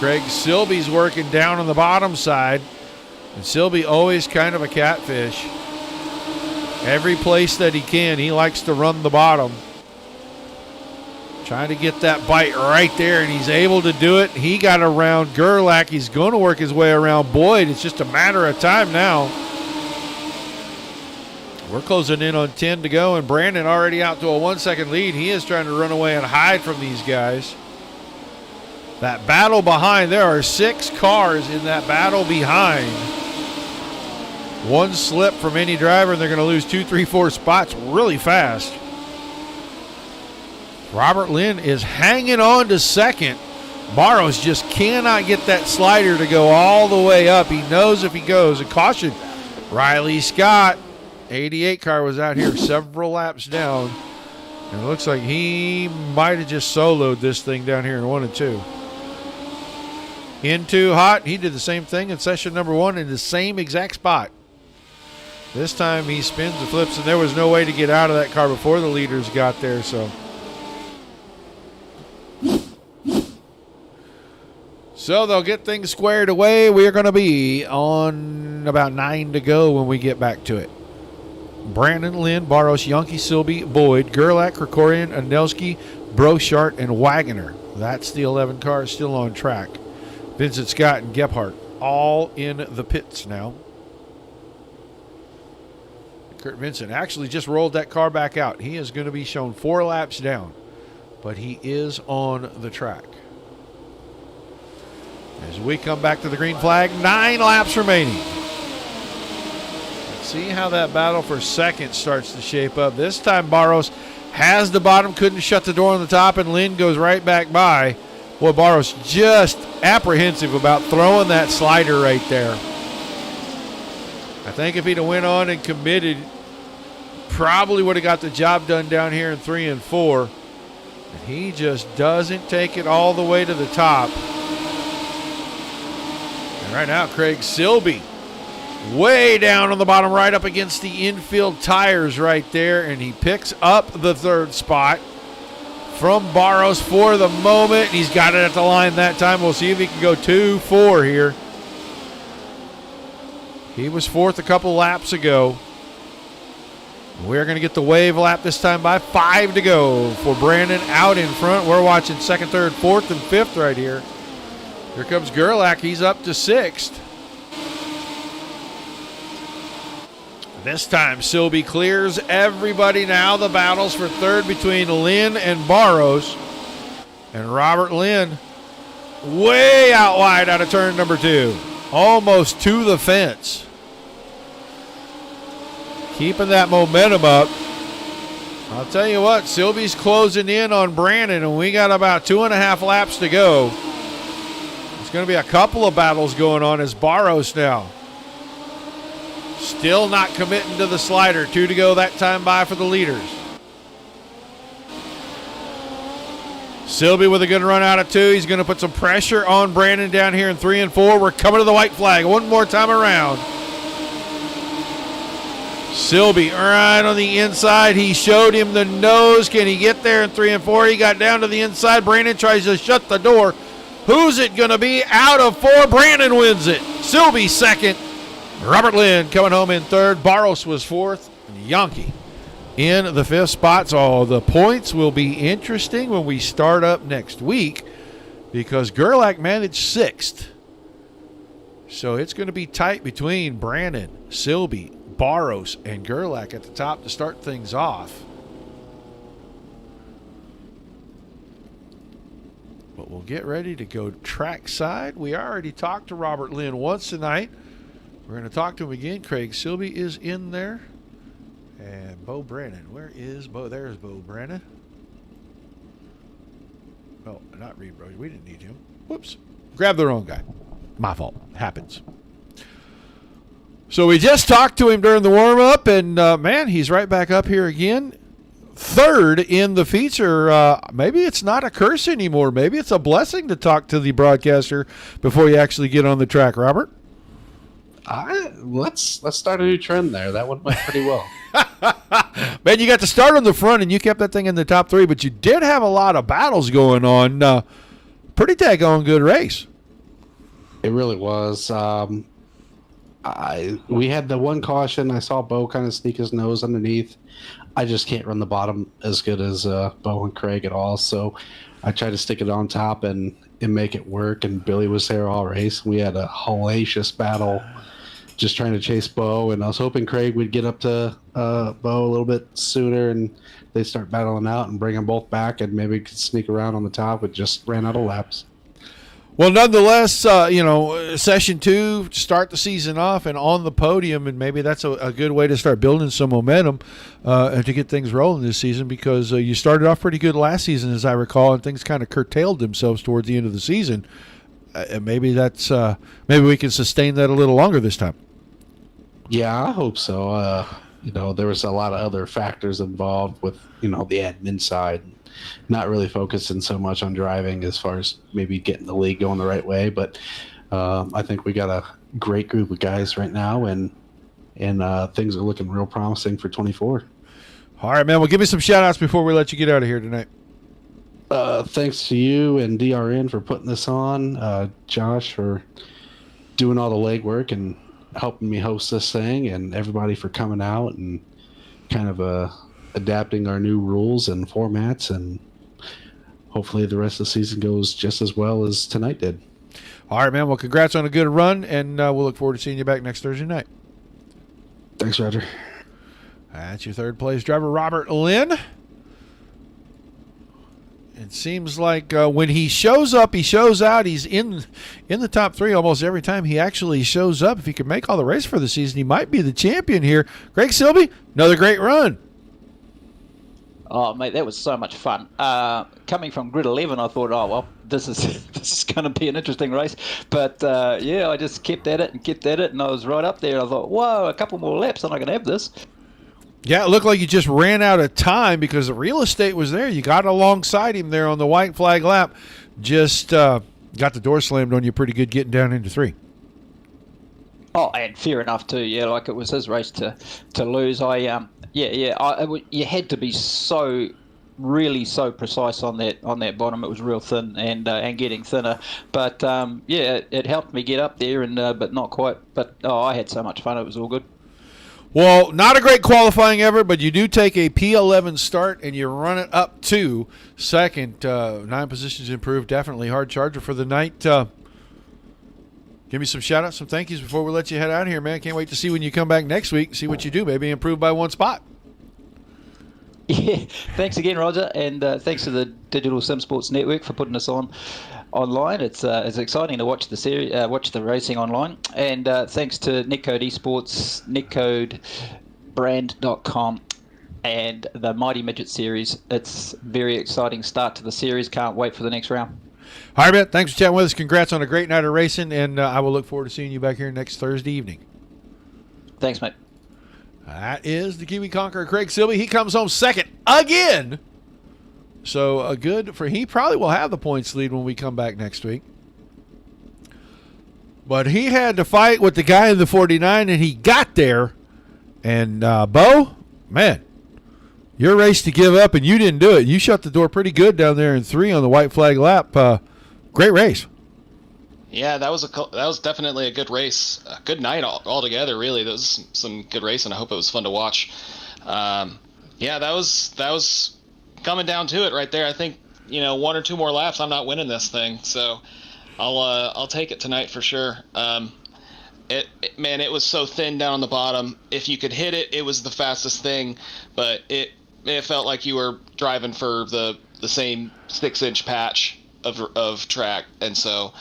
Craig Silby's working down on the bottom side, and Silby always kind of a catfish. Every place that he can, he likes to run the bottom. Trying to get that bite right there, and he's able to do it. He got around Gerlach. He's going to work his way around Boyd. It's just a matter of time now. We're closing in on 10 to go, and Brandon already out to a 1-second lead. He is trying to run away and hide from these guys. That battle behind, there are 6 cars in that battle behind. One slip from any driver, and they're going to lose 2, 3, 4 spots really fast. Robert Lynn is hanging on to 2nd. Barrows just cannot get that slider to go all the way up. He knows if he goes. A caution. Riley Scott, 88 car, was out here several laps down. And it looks like he might have just soloed this thing down here in 1 and 2. In 2 hot. He did the same thing in session number 1 in the same exact spot. This time he spins and flips, and there was no way to get out of that car before the leaders got there. So they'll get things squared away. We are going to be on about 9 to go when we get back to it. Brandon, Lynn, Barrows, Yonke, Silby, Boyd, Gerlach, Krikorian, Anelski, Brochart, and Wagner. That's the 11 cars still on track. Vincent Scott and Gebhardt all in the pits now. Kurt Vincent actually just rolled that car back out. He is going to be shown 4 laps down, but he is on the track. As we come back to the green flag, 9 laps remaining. Let's see how that battle for 2nd starts to shape up. This time Barrows has the bottom, couldn't shut the door on the top, and Lynn goes right back by. Boy, Barrows just apprehensive about throwing that slider right there. I think if he'd have went on and committed, probably would have got the job done down here in 3 and 4. And he just doesn't take it all the way to the top. And right now, Craig Silby way down on the bottom, right up against the infield tires right there, and he picks up the 3rd spot from Barrows for the moment. He's got it at the line that time. We'll see if he can go 2-4 here. He was fourth a couple laps ago. We're going to get the wave lap this time by 5 to go for Brandon out in front. We're watching second, third, fourth, and fifth right here. Here comes Gerlach. He's up to sixth. This time, Silby clears everybody now. The battles for third between Lynn and Barros. And Robert Lynn way out wide out of turn number 2. Almost to the fence. Keeping that momentum up. I'll tell you what, Silby's closing in on Brandon, and we got about 2.5 laps to go. There's going to be a couple of battles going on as Barros now. Still not committing to the slider. 2 to go that time by for the leaders. Silby with a good run out of 2. He's going to put some pressure on Brandon down here in 3 and 4. We're coming to the white flag one more time around. Silby right on the inside. He showed him the nose. Can he get there in 3 and 4? He got down to the inside. Brandon tries to shut the door. Who's it going to be? Out of 4, Brandon wins it. Silby second. Robert Lynn coming home in third. Barros was fourth. And Yankee in the 5th spot. So the points will be interesting when we start up next week because Gerlach managed 6th. So it's going to be tight between Brandon, Silby, Barros, and Gerlach at the top to start things off. But we'll get ready to go trackside. We already talked to Robert Lynn once tonight. We're going to talk to him again. Craig Silby is in there. And Bo Brandon. Where is Bo? There's Bo Brandon. Oh, not Reed Bro. We didn't need him. Whoops. Grab the wrong guy. My fault. Happens. So we just talked to him during the warm-up, and, man, he's right back up here again. Third in the feature. Maybe it's not a curse anymore. Maybe it's a blessing to talk to the broadcaster before you actually get on the track, Robert. Let's start a new trend there. That one went pretty well. Man, you got to start on the front, and you kept that thing in the top 3, but you did have a lot of battles going on. Pretty daggone good race. It really was. We had the one caution. I saw Bo kind of sneak his nose underneath. I just can't run the bottom as good as Bo and Craig at all. So I tried to stick it on top and make it work. And Billy was there all race. We had a hellacious battle just trying to chase Bo. And I was hoping Craig would get up to Bo a little bit sooner and they'd start battling out and bring them both back and maybe could sneak around on the top. But just ran out of laps. Well, nonetheless, session 2, start the season off and on the podium, and maybe that's a good way to start building some momentum to get things rolling this season because you started off pretty good last season, as I recall, and things kind of curtailed themselves towards the end of the season. And maybe that's maybe we can sustain that a little longer this time. Yeah, I hope so. There was a lot of other factors involved with, the admin side. Not really focusing so much on driving as far as maybe getting the league going the right way. But I think we got a great group of guys right now, and things are looking real promising for 24. All right, man. Well, give me some shout-outs before we let you get out of here tonight. Thanks to you and DRN for putting this on. Josh for doing all the legwork and helping me host this thing, and everybody for coming out and kind of adapting our new rules and formats, and hopefully the rest of the season goes just as well as tonight did. All right, man. Well, congrats on a good run, and we'll look forward to seeing you back next Thursday night. Thanks, Roger. That's your third place driver, Robert Lynn. It seems like when he shows up, he shows out. He's in the top 3 almost every time he actually shows up. If he can make all the race for the season, he might be the champion here. Craig Silby, another great run. Oh, mate, that was so much fun. Coming from grid 11, I thought, oh, well, this is going to be an interesting race. But, I just kept at it, and I was right up there. I thought, whoa, a couple more laps, and I can have this. Yeah, it looked like you just ran out of time because the real estate was there. You got alongside him there on the white flag lap. Just got the door slammed on you pretty good getting down into 3. Oh, and fair enough, too. Yeah, like it was his race to lose. You had to be so really so precise on that bottom. It was real thin and getting thinner. But it helped me get up there, and but not quite. But I had so much fun. It was all good. Well, not a great qualifying ever, but you do take a P11 start and you run it up to second. 9 positions improved. Definitely hard charger for the night. Give me some shout-outs, some thank yous before we let you head out of here, man. Can't wait to see when you come back next week, see what you do. Maybe improve by 1 spot. Yeah, thanks again, Roger, and thanks to the Digital Sim Sports Network for putting us online. It's exciting to watch the series, watch the racing online, and thanks to NetCode ESports, netcodebrand.com, and the Mighty Midget series. It's a very exciting start to the series. Can't wait for the next round. All right, man. Thanks for chatting with us. Congrats on a great night of racing, and I will look forward to seeing you back here next Thursday evening. Thanks, mate. That is the Kiwi Conqueror, Craig Silby. He comes home second again. So good for he probably will have the points lead when we come back next week. But he had to fight with the guy in the 49, and he got there. And Bo, man, your race to give up, and you didn't do it. You shut the door pretty good down there in 3 on the white flag lap. Great race. Yeah, that was definitely a good race. A good night altogether, really. That was some good racing. I hope it was fun to watch. Yeah, that was coming down to it right there. I think 1 or 2 more laps, I'm not winning this thing. So I'll take it tonight for sure. It was so thin down on the bottom. If you could hit it, it was the fastest thing. But it felt like you were driving for the same 6-inch patch of track, and so.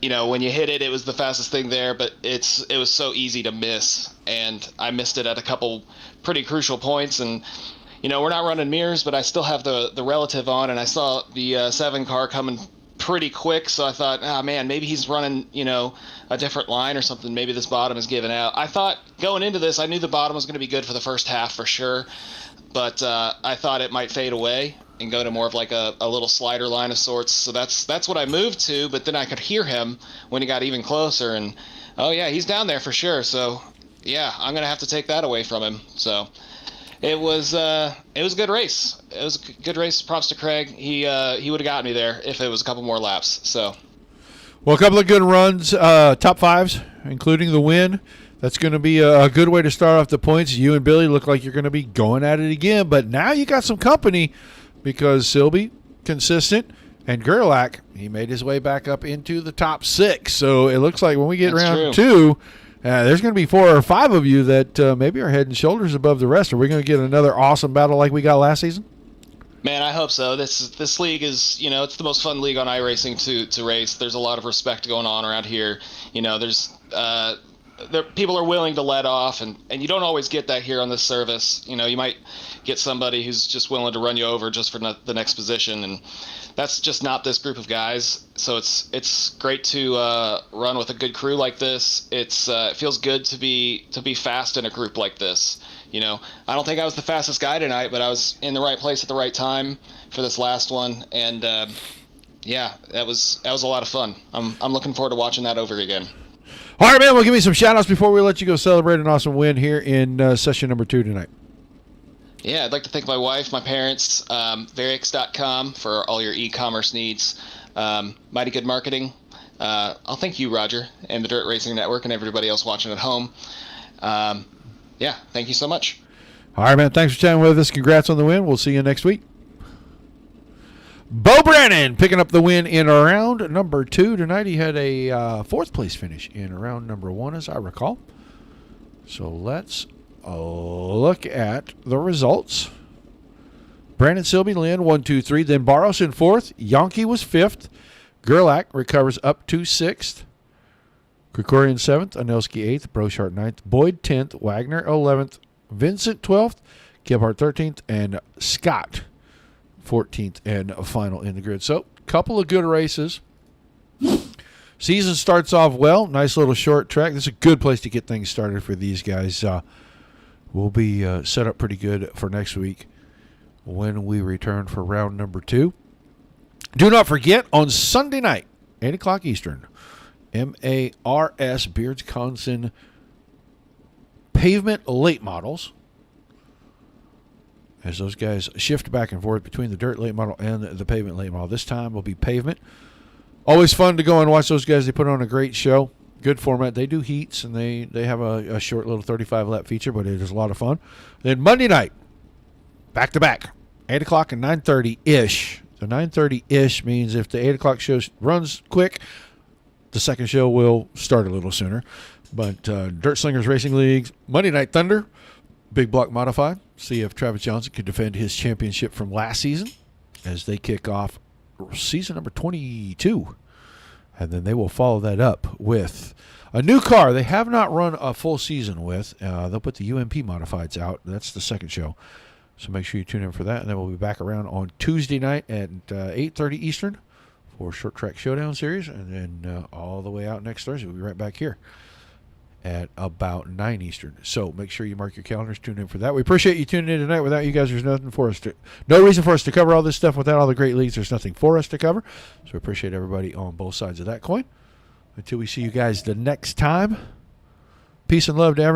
When you hit it, it was the fastest thing there, but it was so easy to miss, and I missed it at a couple pretty crucial points. And we're not running mirrors, but I still have the relative on, and I saw the 7 car coming pretty quick, so I thought, man, maybe he's running a different line or something. Maybe this bottom is giving out. I thought going into this, I knew the bottom was going to be good for the first half for sure, but I thought it might fade away and go to more of like a little slider line of sorts. So that's what I moved to, but then I could hear him when he got even closer, and oh yeah, he's down there for sure. So yeah, I'm gonna have to take that away from him. So it was a good race. It was a good race. Props to Craig. He would have got me there if it was a couple more laps. So well, a couple of good runs, top 5s, including the win. That's going to be a good way to start off the points. You and Billy look like you're going to be going at it again, but now you got some company. Because Silby, consistent, and Gerlach, he made his way back up into the top 6. So it looks like when we get round 2, there's going to be 4 or 5 of you that maybe are head and shoulders above the rest. Are we going to get another awesome battle like we got last season? Man, I hope so. This league is, it's the most fun league on iRacing to race. There's a lot of respect going on around here. There's people are willing to let off, and you don't always get that here on this service. You might get somebody who's just willing to run you over just for the next position, and that's just not this group of guys. So it's great to run with a good crew like this. It feels good to be fast in a group like this. I don't think I was the fastest guy tonight, but I was in the right place at the right time for this last one, and yeah, that was a lot of fun. I'm looking forward to watching that over again. All right, man, well, give me some shout-outs before we let you go celebrate an awesome win here in session number 2 tonight. Yeah, I'd like to thank my wife, my parents, Varix.com for all your e-commerce needs, Mighty Good Marketing. I'll thank you, Roger, and the Dirt Racing Network and everybody else watching at home. Yeah, thank you so much. All right, man, thanks for chatting with us. Congrats on the win. We'll see you next week. Bo Brannon picking up the win in round number 2 tonight. He had a 4th place finish in round number 1, as I recall. So let's look at the results. Brandon Silby, Lynn, 1, 2, 3. Then Barros in 4th. Yonke was 5th. Gerlach recovers up to 6th. Krikorian 7th. Anelski 8th. Brochart 9th. Boyd 10th. Wagner 11th. Vincent 12th. Gebhardt 13th. And Scott 14th and final in the grid. So, couple of good races. Season starts off well. Nice little short track. This is a good place to get things started for these guys. We'll be set up pretty good for next week when we return for round number 2. Do not forget, on Sunday night, 8 o'clock Eastern, MARS Beards Conson Pavement Late Models. as those guys shift back and forth between the dirt late model and the pavement late model. This time will be pavement. Always fun to go and watch those guys. They put on a great show. Good format. They do heats, and they have a short little 35-lap feature, but it is a lot of fun. Then Monday night, back-to-back, 8 o'clock and 9:30-ish. So 9:30-ish means if the 8 o'clock show runs quick, the second show will start a little sooner. But Dirt Slingers Racing League's Monday Night Thunder, big block modified. See if Travis Johnson could defend his championship from last season as they kick off season number 22. And then they will follow that up with a new car they have not run a full season with. They'll put the UMP modifieds out. That's the second show. So make sure you tune in for that. And then we'll be back around on Tuesday night at 8:30 Eastern for Short Track Showdown Series. And then all the way out next Thursday. We'll be right back here at about 9 Eastern. So make sure you mark your calendars, tune in for that. We appreciate you tuning in tonight. Without you guys, there's no reason for us to cover all this stuff. Without all the great leagues, there's nothing for us to cover. So we appreciate everybody on both sides of that coin. Until we see you guys the next time, peace and love to everyone.